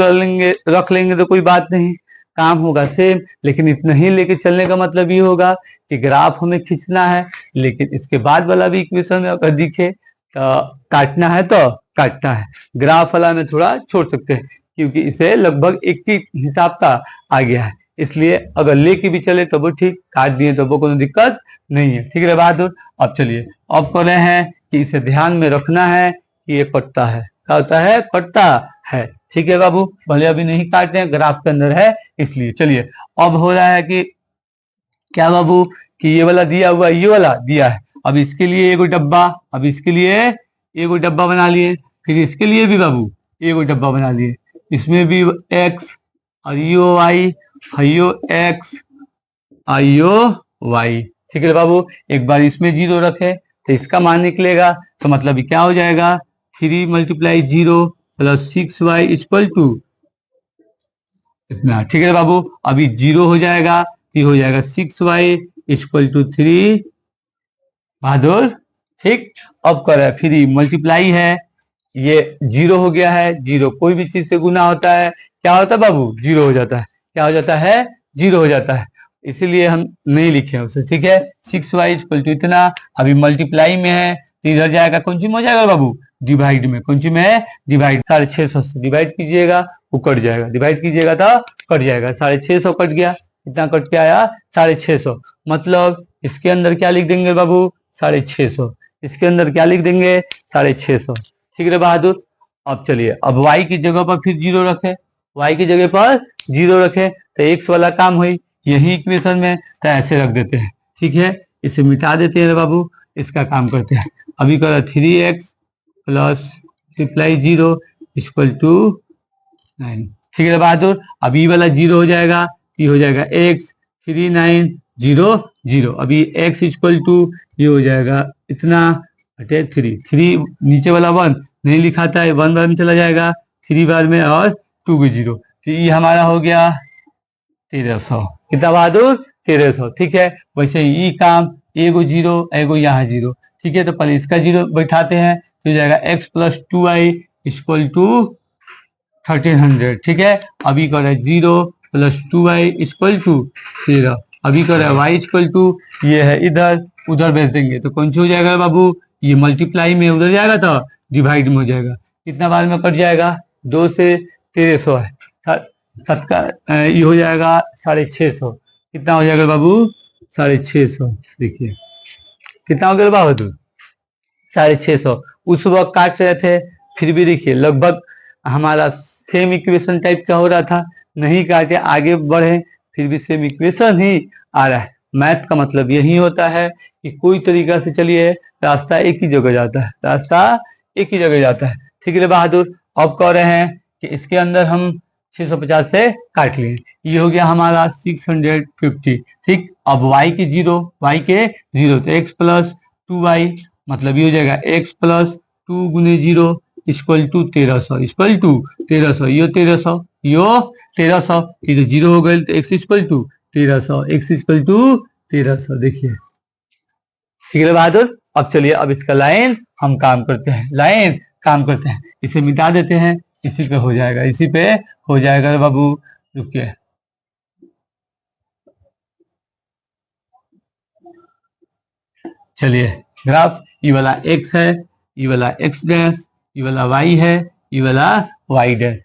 रख लेंगे तो कोई बात नहीं, काम होगा सेम। लेकिन इतना ही लेके चलने का मतलब ये होगा कि ग्राफ हमें खींचना है, लेकिन इसके बाद वाला भी इक्वेशन में अगर दिखे तो काटना है, तो काटना है। ग्राफ वाला में थोड़ा छोड़ सकते हैं क्योंकि इसे लगभग एक ही हिसाब का आ गया है, इसलिए अगर लेके भी चले तो वो ठीक, काट दिए तो वो कोई दिक्कत नहीं है, ठीक है बहादुर। अब चलिए अब कर रहे हैं कि इसे ध्यान में रखना है कि ये कटता है, क्या होता है, कटता है, ठीक है बाबू। भले अभी नहीं काटते हैं, ग्राफ के अंदर है इसलिए। चलिए अब हो रहा है कि क्या बाबू, कि ये वाला दिया हुआ, ये वाला दिया है, अब इसके लिए एगो डब्बा, अब इसके लिए एगो डब्बा बना लिए, फिर इसके लिए भी बाबू एगो डब्बा बना लिए, इसमें भी x और यो वाई, हयो x आईओ वाई, ठीक है बाबू। एक बार इसमें 0 रखे तो इसका मान निकलेगा, तो मतलब क्या हो जाएगा, 3 × 0 + 6y इक्वल टू इतना, ठीक है बाबू। अभी 0 हो जाएगा, ये हो जाएगा 6y इक्वल टू 3 बहादुर, ठीक। अब कर रहा है फिर मल्टीप्लाई है, ये 0 हो गया है, 0 कोई भी चीज से गुना होता है, क्या होता है बाबू, 0 हो जाता है, क्या हो जाता है, 0 हो जाता है, इसीलिए हम नहीं लिखे उसे, ठीक है। 6y इक्वल टू इतना, अभी मल्टीप्लाई में है तो इधर जाएगा, कौन सी में हो जाएगा बाबू, डिवाइड में, कौन सी में है, डिवाइड। 650 से डिवाइड कीजिएगा, वो कट जाएगा, डिवाइड कीजिएगा तो कट जाएगा, 650 कट गया, कितना कट के आया, 650। मतलब इसके अंदर क्या लिख देंगे बाबू, 650, इसके अंदर क्या लिख देंगे, 650, ठीक है बहादुर। अब चलिए, अब y की जगह पर फिर 0 रखे, y की जगह पर 0 रखे तो x वाला काम हुई यही इक्वेशन में, तो ऐसे रख देते हैं, ठीक है। इसे मिटा देते हैं बाबू, इसका काम करते हैं। अभी करा 3x plus multiply 0 equal to 9, ठीक है बहादुर। अभी वाला 0 हो जाएगा, ये हो जाएगा x 3900, अभी x इक्वल टू ये हो जाएगा इतना बटे 3 नीचे वाला 1 नहीं लिखा था, 1 बार में चला जाएगा, 3 बार में और 2 को 0, तो ये हमारा हो गया 1300, कितना बहादुर, 1300, ठीक है। वैसे ही काम, एगो 0 एगो यहाँ 0, ठीक है। तो पहले इसका 0 बैठाते हैं, तो हो जाएगा x plus 2y equal to 1300, ठीक है। अभी कर रहा है 0 प्लस 2y इक्वल टू 13, अभी कर रहा है y इक्वल टू ये है इधर, उधर भेज देंगे तो कौन सी हो जाएगा बाबू, ये मल्टीप्लाई में उधर जाएगा तो डिवाइड में हो जाएगा, कितना बार में कट जाएगा, 2 से 1300 है, ये हो जाएगा 650, कितना हो जाएगा बाबू, 650, देखिए कितना हो गया बाबू, 650। उस वक्त काट रहे थे फिर भी देखिए लगभग हमारा सेम इक्वेशन टाइप का हो रहा था, नहीं काटे आगे बढ़े फिर भी सेम इक्वेशन ही आ रहा है, मैथ का मतलब यही होता है कि कोई तरीका से चलिए रास्ता एक ही जगह जाता है, रास्ता एक ही जगह जाता है। ठीक है बहादुर, अब कह रहे हैं कि इसके अंदर हम 650 से काट लिए, ये हो गया हमारा 650। ठीक, अब y के जीरो तो x प्लस 2y, मतलब ये हो जाएगा x प्लस 2 गुने zero equal to 1300, equal to 1300, यो 1300, यो 1300, ये तो जीरो हो गए तो x equal to 1300, x equal to 1300। देखिए ठीक है बहादुर, अब चलिए अब इसका लाइन हम काम करते हैं, लाइन काम करते हैं, इसे मिटा देते हैं, इसी पे हो जाएगा, इसी पे हो जाएगा बाबू। रुकिए, चलिए ग्राफ, ये वाला x है, ये वाला x डैश, ये वाला y है, ये वाला y डैश।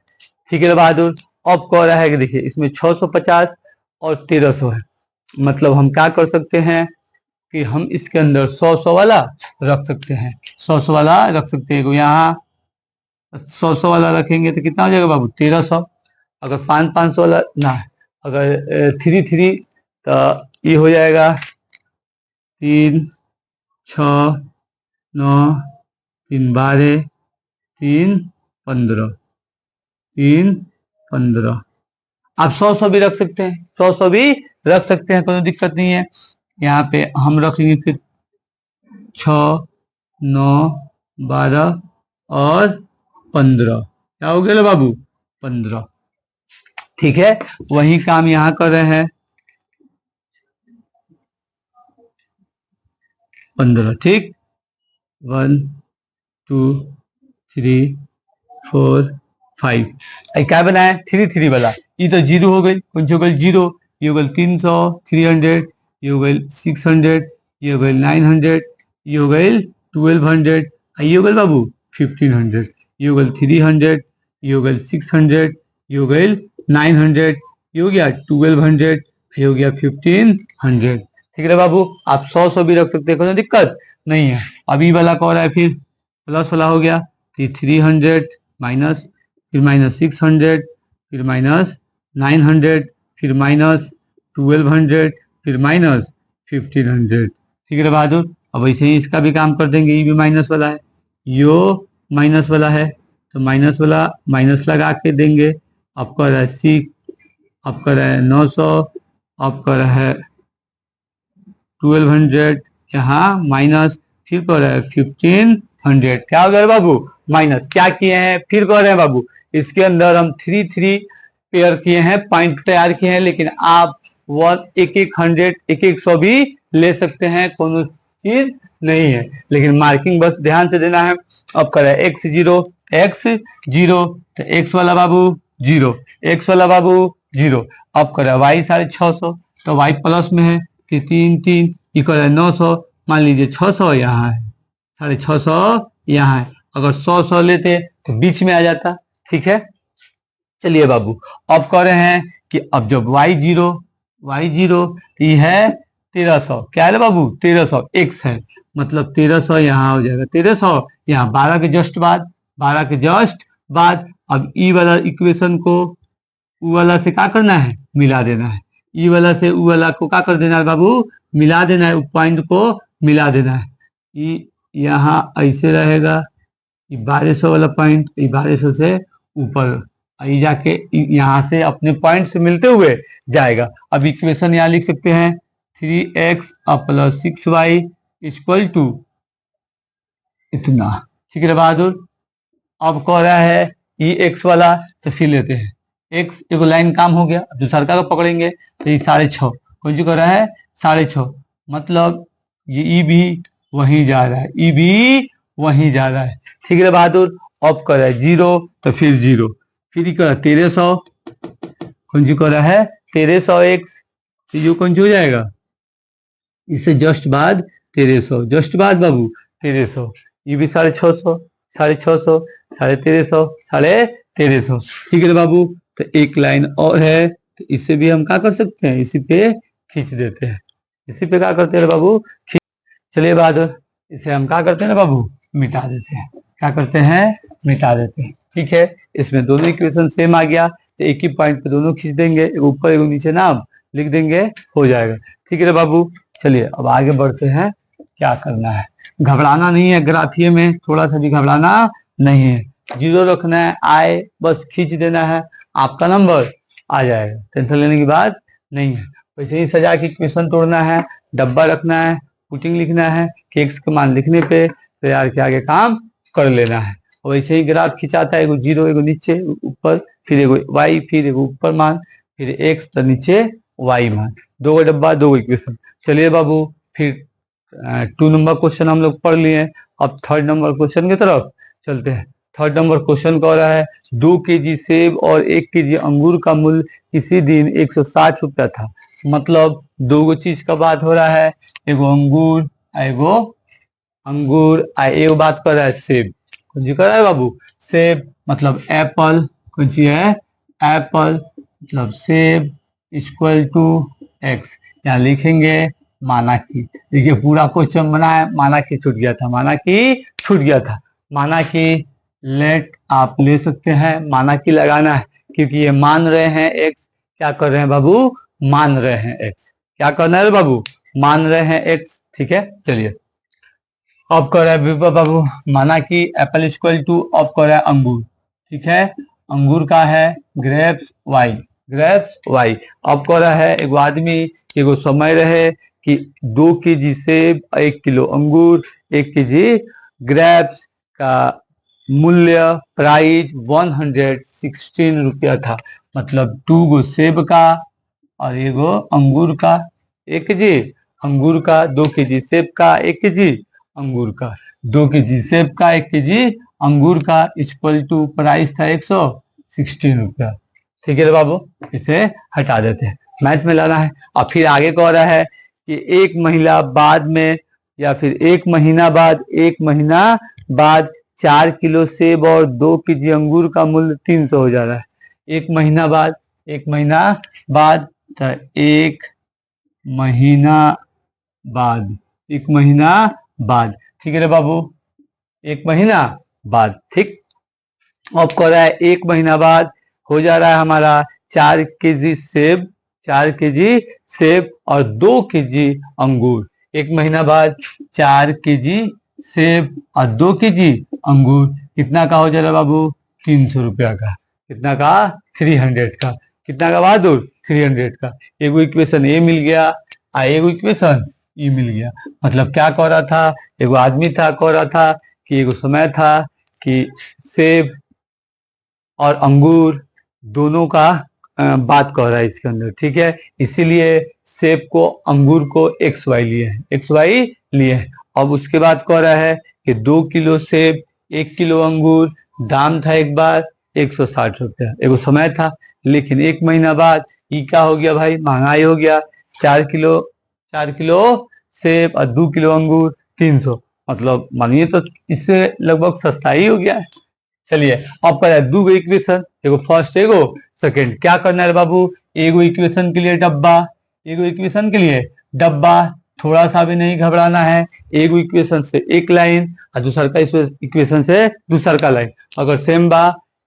ठीक है बहादुर, अब कह रहा है कि देखिए इसमें 650 और 1300 है, मतलब हम क्या कर सकते हैं कि हम इसके अंदर 100 वाला रख सकते हैं, 100 वाला रख सकते हैं। यहाँ 100 वाला रखेंगे तो कितना हो जाएगा बाबू 1300, अगर 500 वाला ना, अगर 3 तो ये हो जाएगा 3 6 9 3 12 3 15 3 15। आप 100 भी रख सकते हैं, 100 भी रख सकते हैं, कोई दिक्कत नहीं है। यहाँ पे हम रखेंगे फिर 6 9 12 और 15, क्या हो गया बाबू 15। ठीक है, वही काम यहाँ कर रहे हैं 15। ठीक, 1 2 3 4 5, क्या बनाया 3 वाला, ये तो जीरो हो गई, कौन सी हो गई जीरो, ये हो गई 300 300, ये हो गई 600, ये हो गई 900, ये हो गई 1200, ये हो गई बाबू 1500, ये हो गई 300, ये हो गई 600, ये हो गई 900, ये हो गया 1200, ये हो गया 1500। ठीक है बाबू, आप 100 भी रख सकते हैं, कोई दिक्कत नहीं है। अभी वाला कह रहा है फिर प्लस वाला हो गया 300 माइनस, फिर माइनस 600, फिर माइनस 900, फिर माइनस 1200, फिर माइनस 1500। ठीक है बहादुर, अब ऐसे ही इसका भी काम कर देंगे, ये भी माइनस वाला है, यो माइनस वाला है, तो माइनस वाला माइनस लगा के देंगे। अब कर रहा है 6, अब कर रहा है 900, अब कर रहा है 1200, यहाँ माइनस, फिर कर रहा है 1500। क्या हो गया बाबू माइनस, क्या किए हैं फिर कह रहे हैं बाबू, इसके अंदर हम 3 पेयर किए हैं, पॉइंट तैयार किए हैं, लेकिन आप 100 100 भी ले सकते हैं, कोनो चीज नहीं है, लेकिन मार्किंग बस ध्यान से देना है। अब करें x0 तो x वाला बाबू 0, x वाला बाबू 0। अब करें y 650, तो y प्लस में है कि 3 इक्वल है 900, मान लीजिए 600 यहाँ है, 650 यहाँ है, अगर 100 लेते तो बीच में आ जाता। ठीक है, चलिए बाबू, अब कह रहे हैं कि अब जब y0 तो ये है 1300, क्या है बाबू 1300, x है, मतलब 1300 यहाँ हो जाएगा, 1300 यहाँ 12 के जस्ट बाद। अब ई वाला इक्वेशन को ऊ वाला से क्या करना है, मिला देना है, ई वाला से ऊ वाला को क्या कर देना है बाबू, मिला देना है, पॉइंट को मिला देना है। ई यहाँ ऐसे रहेगा, 1200 वाला पॉइंट 1200 से ऊपर आई जाके यहाँ से अपने पॉइंट से मिलते हुए जाएगा। अब इक्वेशन यहाँ लिख सकते हैं 3x plus 6y equal to इतना। ठीक है बहादुर, अब कह रहा है ये x वाला, तो फिर लेते हैं x, एक लाइन काम हो गया, जो सरकार को पकड़ेंगे तो ये 6.5, कौन सी कर रहा है 6.5, मतलब ये ई भी वहीं जा रहा है, ई भी वहीं जा रहा है। ठीक है बहादुर, अब कर रहा है 0 तो फिर 0, फिर ये कर रहा है 1300, कौन सी कर रहा है 1300x, तो ये कौन सी हो जाएगा, इससे जस्ट बाद 1300, जस्ट बाद बाबू 1300, ये भी 650, 650, 1350, 1350। ठीक है बाबू, तो एक लाइन और है, तो इसे भी हम क्या कर सकते हैं, इसी पे खींच देते हैं, इसी पे क्या करते हैं बाबू खींच। चलिए बहादुर, इसे हम क्या करते हैं ना बाबू, मिटा देते हैं, क्या करते हैं मिटा देते हैं। ठीक है, इसमें दोनों इक्वेशन सेम आ गया, तो एक ही पॉइंट पे दोनों खींच देंगे, एक ऊपर एक नीचे नाम लिख देंगे, हो जाएगा। ठीक है बाबू। चलिए अब आगे बढ़ते हैं, क्या करना है, घबराना नहीं है, ग्राफिये में थोड़ा सा भी घबराना नहीं है, जीरो रखना है, आए बस खींच देना है, आपका नंबर आ जाएगा, टेंशन लेने की बात नहीं है। वैसे ही सजा के इक्वेशन तोड़ना है, डब्बा रखना है, पुटिंग लिखना है कि एक्स का मान लिखने पे तैयार के आगे काम कर लेना है। वैसे ही ग्राफ खिंचाता है, एगो जीरो, एगो नीचे ऊपर, फिर एगो वाई, फिर एगो ऊपर मान, फिर एक्स तो नीचे वाई मान, दो गो डब्बा दो गो इक्वेशन। चलिए बाबू, फिर 2 नंबर क्वेश्चन हम लोग पढ़ लिए, अब 3rd नंबर क्वेश्चन की तरफ चलते हैं। 3rd नंबर क्वेश्चन कह रहा है 2 केजी सेब और 1 केजी अंगूर का मूल्य किसी दिन 160 रुपया था। मतलब दो गो चीज का बात हो रहा है, एगो अंगूर एगो बात कर रहा है सेब, कौन सी कर रहा है बाबू, सेब मतलब एप्पल, कौन सी है, एप्पल मतलब सेब इक्वल टू एक्स, यहाँ लिखेंगे माना की। देखिए पूरा क्वेश्चन बना है, माना की छूट गया था, माना की छूट गया था, माना की लेट आप ले सकते हैं, माना की लगाना है क्योंकि ये मान रहे हैं एक्स, क्या कर रहे हैं बाबू, मान रहे हैं एक्स, क्या करना है बाबू, मान रहे हैं एक्स, ठीक है। चलिए अब कर रहा है बाबू, माना कि एप्पल इक्वल टू, अब कर रहा है अंगूर, ठीक है, अंगूर का है ग्रेप्स वाई, ग्रेप्स वाई। अब कर रहा है एगो आदमी, एगो समय रहे कि 2 केजी सेब, 1 किलो अंगूर, 1 केजी ग्रेप्स का मूल्य प्राइस 116 रुपया था। मतलब 2 गो सेब का और एगो अंगूर का, 1 केजी अंगूर का, 2 केजी सेब का, 1 केजी अंगूर का, 2 केजी सेब का, 1 केजी अंगूर का, इक्वल टू प्राइस था 116 रुपया। ठीक है बाबू, इसे हटा देते हैं, मैथ में लाना है। और फिर आगे कह रहा है कि 1 महीना बाद में या फिर 1 महीना बाद, 1 महीना बाद 4 किलो सेब और 2 केजी अंगूर का मूल्य 300 हो जा रहा है। 1 महीना बाद, 1 महीना बाद, 1 महीना बाद, 1 महीना बाद, ठीक है रे बाबू, 1 महीना बाद, ठीक। अब कह रहा है 1 महीना बाद हो जा रहा है हमारा 4 केजी सेब, 4 केजी सेब और 2 केजी अंगूर। 1 महीना बाद 4 केजी सेब और 2 केजी अंगूर कितना का हो जा रहा है बाबू, 300 रुपया का, कितना का, 300 का, कितना का बहादुर, 300 का। एगो इक्वेशन ए मिल गया और एगो इक्वेशन ई मिल गया। मतलब क्या कह रहा था, एगो आदमी था, कह रहा था कि एगो समय था कि सेब और अंगूर दोनों का बात कह रहा है इसके अंदर, ठीक है। इसीलिए सेब को, अंगूर को एक्स वाई लिए हैं, एक्स वाई लिए हैं। अब उसके बाद कह रहा है कि 2 किलो सेब, 1 किलो अंगूर, दाम था एक बार 160 रुपया, एगो समय था। लेकिन 1 महीना बाद ये क्या हो गया भाई, महंगाई हो गया, 4 किलो सेब और 2 किलो अंगूर 300, मतलब मानिए तो इससे लगभग सस्ता ही हो गया है। चलिए अब पर है 2 इक्वेशन, एगो फर्स्ट एगो सेकंड, क्या करना है बाबू, एगो इक्वेशन के लिए डब्बा, एगो इक्वेशन के लिए डब्बा, थोड़ा सा भी नहीं घबराना है, एगो इक्वेशन से एक लाइन और दूसर का इक्वेशन से दूसर का लाइन, अगर सेम बा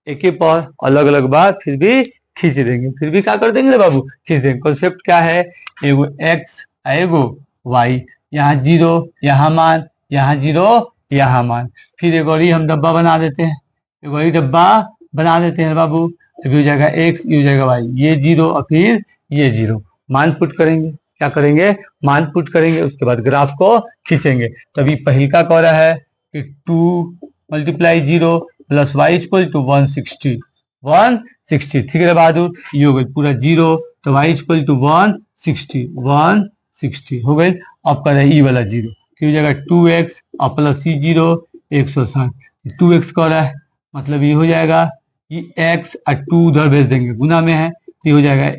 एक ही पर, अलग अलग बा फिर भी खींच देंगे, फिर भी क्या कर देंगे बाबू, खींच देंगे। कॉन्सेप्ट क्या है, एगो एक्स एगो वाई, यहाँ जीरो, यहाँ मान, यहाँ जीरो, यहाँ मान, फिर एगो और हम डब्बा बना देते हैं, वही डब्बा बना देते हैं बाबू, अभी हो जाएगा एक्स, ये हो जाएगा वाई, ये जीरो और फिर ये जीरो, मान पुट करेंगे, क्या करेंगे, मान पुट करेंगे, उसके बाद ग्राफ को खींचेंगे। तभी पहल का कह रहा है कि 2 multiply 0 plus y equal to 160, 160, ठीक है बहादुर, ये हो गई पूरा जीरो, तो वाई इक्वल टू 160, 160 हो गई। अब कर रहे हैं ई वाला जीरो, हो जाएगा 2x और प्लस ई जीरो 160, 2x कर रहा है, मतलब ये हो जाएगा कि x और 2 उधर भेज देंगे, गुना में है तो ये हो जाएगा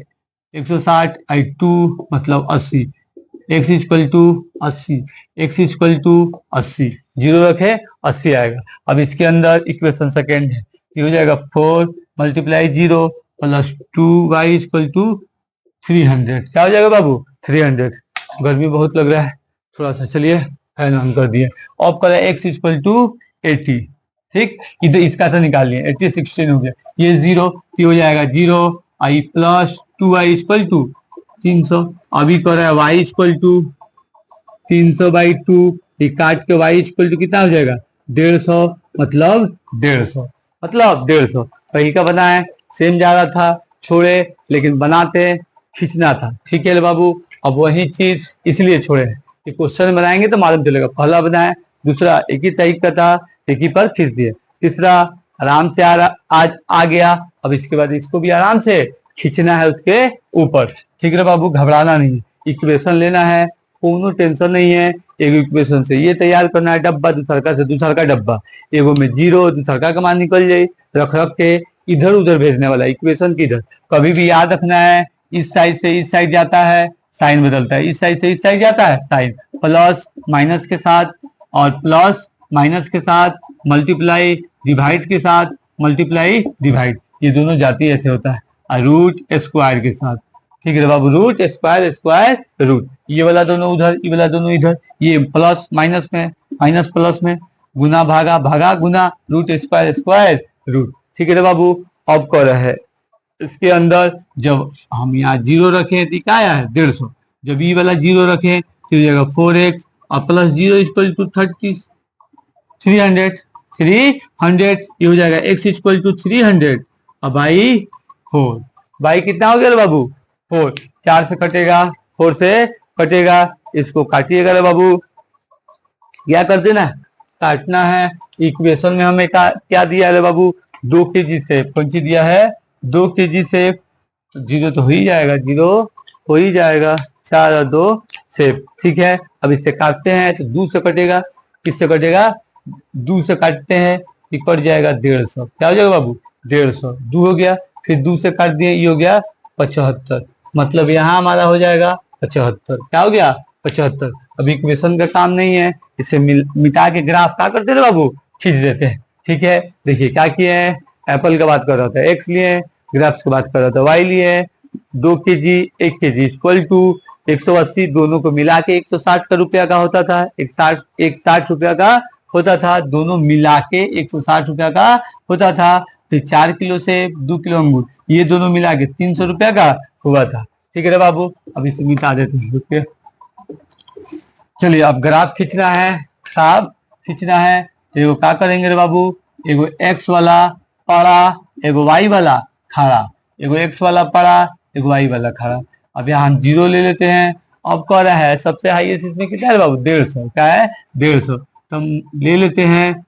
160 और 2 मतलब 80, x equal to 80, x equal to 80, zero रखे 80 आएगा। अब इसके अंदर इक्वेशन सेकेंड है, ये हो जाएगा 4 multiply 0 plus 2y equal to 300, क्या हो जाएगा बाबू, 300। गर्मी बहुत लग रहा है थोड़ा सा, चलिए फैन ऑन कर दिए। अब करें x इक्वल टू 80, ठीक, इधर इसका तो निकाल लिया, 80 16 हो गया, ये जीरो, ये हो जाएगा जीरो, आई प्लस 2y इक्वल टू 300। अभी कर रहा है वाई इक्वल टू 300/2, ये काट के वाई इक्वल टू कितना हो जाएगा 150, मतलब 150, मतलब 150। पहले का बना है सेम जा रहा था, छोड़े, लेकिन बनाते खींचना था। ठीक है बाबू, अब वही चीज इसलिए छोड़े, कि क्वेश्चन बनाएंगे तो मालूम चलेगा। पहला बनाए, दूसरा एक ही तरीका का था, एक ही पर खींच दिए, तीसरा आराम से आ गया। अब इसके बाद इसको भी आराम से खींचना है उसके ऊपर। ठीक है बाबू, घबराना नहीं, इक्वेशन लेना है, कोनो टेंशन नहीं है। एक इक्वेशन से ये तैयार करना है डब्बा, दूसरा का से दूसरा का डब्बा, एगो में जीरो, दूसरा का मान निकल जाये, रख रख के इधर उधर भेजने वाला, इक्वेशन की इधर। कभी भी याद रखना है, इस साइड से इस साइड जाता है साइन बदलता है, इस साइड से इस साइड जाता है साइन, प्लस माइनस के साथ और प्लस माइनस के साथ मल्टीप्लाई डिवाइड के साथ मल्टीप्लाई डिवाइड, ये दोनों जाती ऐसे होता है, और रूट स्क्वायर के साथ। ठीक है बाबू, रूट स्क्वायर स्क्वायर रूट, ये वाला दोनों उधर, ये वाला दोनों इधर, ये प्लस माइनस में, माइनस प्लस में, गुना भागा भागा गुना, रूट स्क्वायर स्क्वायर रूट। ठीक है बाबू, अब कर रहे हैं इसके अंदर, जब हम यहाँ जीरो रखें तो क्या आया है 150, जब ये वाला जीरो रखें तो ये जगह 4x और प्लस जीरो इक्वल टू 300, 300 ये हो जाएगा x इक्वल टू 300 और बाई 4, बाई कितना हो गया बाबू 4, 4 से कटेगा, 4 से कटेगा, इसको काटिएगा रे बाबू, क्या कर देना, काटना है। इक्वेशन में हमें क्या दिया है बाबू 2 kg से, कौन सी दिया है 2 kg से, तो जीरो तो हो ही जाएगा, जीरो हो ही जाएगा, 4 और 2 सेफ। ठीक है, अब इससे काटते हैं तो 2 से कटेगा, किससे कटेगा 2 से काटते हैं, ये कट जाएगा 150, क्या हो जाएगा बाबू 150, 2 हो गया, फिर 2 से काट दिए, ये हो गया 75, मतलब यहाँ हमारा हो जाएगा 75, क्या हो गया 75। अब इक्वेशन का काम नहीं है, इसे मिटा के ग्राफ क्या करते थे बाबू, खींच देते हैं। ठीक है, देखिए क्या किए हैं, एप्पल का बात कर रहा था, एक्स लिए, ग्राफ्स की बात कर रहा था, वाई लिए, 2 kg 1 kg इक्वल टू 180, दोनों को मिला के 160 का रुपया का होता था, 160 रुपया का होता था, दोनों मिला के 160 रुपया का होता था। फिर 4 किलो से 2 किलो अंगूर, ये दोनों मिला के 300 रुपया का हुआ था। ठीक है बाबू, अब इसे मिटा देते हैं, रुकिए। चलिए, अब ग्राफ खींचना है, ग्राफ खींचना है, तो एगो क्या करेंगे रे बाबू, एगो एक्स वाला पड़ा, एगो वाई वाला खड़ा, एगो एक्स वाला पड़ा, एगो वाई वाला खड़ा। अब यहाँ हम जीरो ले लेते हैं। अब कह रहा है सबसे हाईएस्ट इसमें कितना है बाबू 150, क्या है 150, तो हम ले लेते हैं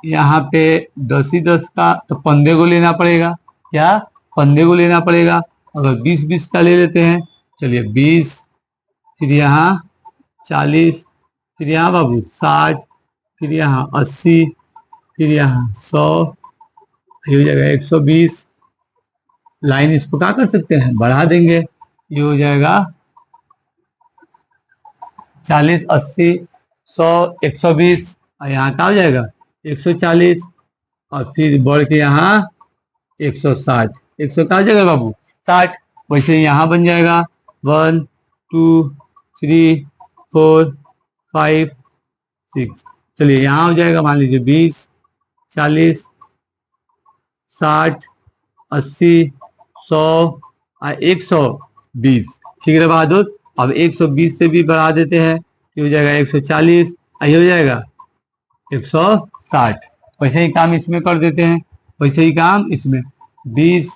यहाँ पे 10 ही 10 का, तो 15 को लेना पड़ेगा, क्या 15 को लेना पड़ेगा। अगर 20-20 का ले लेते हैं, चलिए 20, फिर यहाँ 40, फिर यहाँ बाबू 60, फिर यहाँ 80, फिर यहाँ 100, ये हो जाएगा 120। लाइन इसको क्या कर सकते हैं, बढ़ा देंगे, ये हो जाएगा 40, 80, 100, 120, और यहाँ क्या हो जाएगा 140, और फिर बढ़ के यहाँ 160, 100 क्या हो जाएगा बाबू 60। वैसे यहाँ बन जाएगा 1 2 3 4 5 6, चलिए यहाँ हो जाएगा मान लीजिए 20, 40, 60, 80, 100 और 120। ठीक है बहादुर, अब 120 से भी बढ़ा देते हैं, ये हो जाएगा 140, ये हो जाएगा 160। वैसे ही काम इसमें कर देते हैं, वैसे ही काम इसमें 20,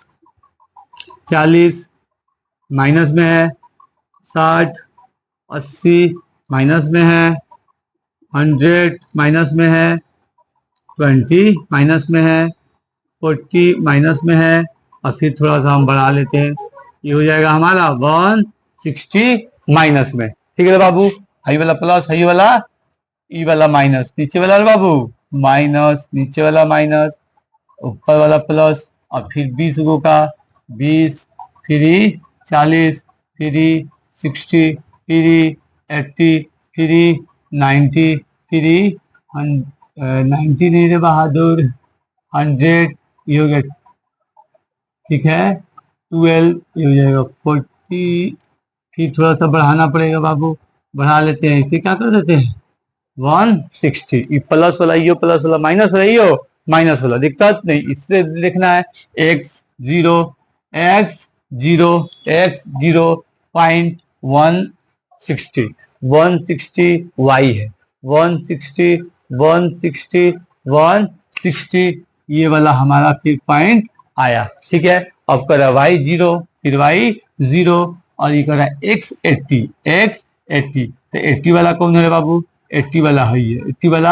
40 माइनस में है, 60, 80 माइनस में है, 100 माइनस में है, 20 माइनस में है, 40 माइनस में है, और फिर थोड़ा सा हम बढ़ा लेते हैं, ये हो जाएगा हमारा 160 माइनस में। ठीक है बाबू, हाई वाला प्लस, हाई वाला ई वाला माइनस, नीचे वाला बाबू माइनस, नीचे वाला माइनस, ऊपर वाला प्लस, और फिर 20 गो का 20, फिर 40, फिर 60, फिर 80, फिर 90, फिर 90 नहीं रे बहादुर 100, ये हो गया, ठीक है 12, ये हो जाएगा 40, फिर थोड़ा सा बढ़ाना पड़ेगा बाबू, बढ़ा लेते हैं, इसे क्या कर देते हैं 160, ये प्लस वाला यो प्लस वाला माइनस वाला यो माइनस वाला, दिक्कत नहीं, इससे देखना है x 0 x 0 x 0 160 160 y है 160 160 160 ये वाला हमारा फिर पॉइंट आया। ठीक है, अब कर रहा y 0 फिर y 0 और ये कर रहा है x 80 तो 80 वाला कौन है बाबू? 80 वाला है ये 80 वाला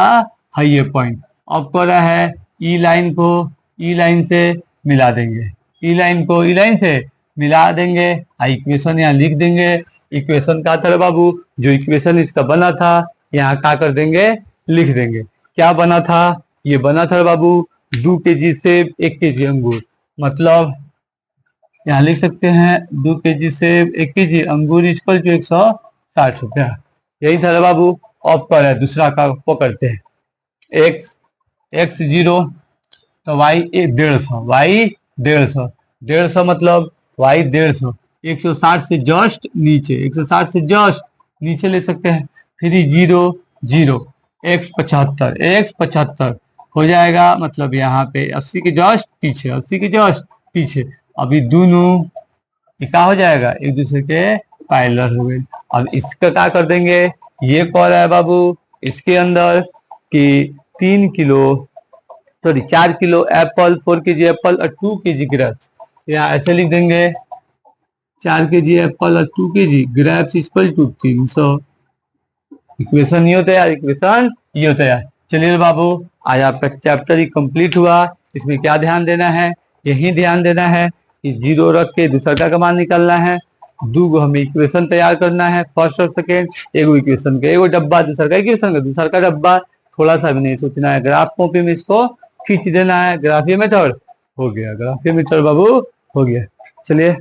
है ये पॉइंट। अब कर रहा है ई लाइन को ई लाइन से मिला देंगे ई लाइन को ई लाइन से मिला देंगे। इक्वेशन यहाँ लिख देंगे। इक्वेशन का था बाबू? जो इक्वेशन इसका बना था यहाँ क्या कर देंगे? लिख देंगे। क्या बना था? ये बना था बाबू 2 kg सेब 1 kg अंगूर, मतलब यहाँ लिख सकते हैं 2 kg सेब 1 kg अंगूर इक्वल टू 160 रुपया। यही था बाबू। अब कर दूसरा का पकड़ते हैं x 0 तो y 150 मतलब y 150 160 से जस्ट नीचे 160 से जस्ट नीचे ले सकते हैं। फिर 0 0 x 75 हो जाएगा, मतलब यहाँ पे 80 के जस्ट पीछे अभी दोनों क्या हो जाएगा? एक दूसरे के पैरेलल हो गए। अब इसका क्या कर देंगे? ये कह रहा है बाबू इसके अंदर कि 4 किलो एप्पल 4 kg एप्पल और 2 kg ग्रेप्स। यहाँ ऐसे लिख देंगे 4 kg एप्पल और 2 kg grapes equal to 300। Equation ये होता है। चलिए बाबू आज आपका चैप्टर ही कंप्लीट हुआ। इसमें क्या ध्यान देना है? यही ध्यान देना है कि 0 रख के दूसरा का मान निकालना है। 2 हमें इक्वेशन तैयार करना है, फर्स्ट और सेकेंड। एगो इक्वेशन का एगो डब्बा, दूसरा का डब्बा। थोड़ा सा भी नहीं सोचना है, ग्राफ कॉपी में इसको खींच देना है। ग्राफीय मेथड हो गया, ग्राफीय मेथड बाबू हो गया। चलिए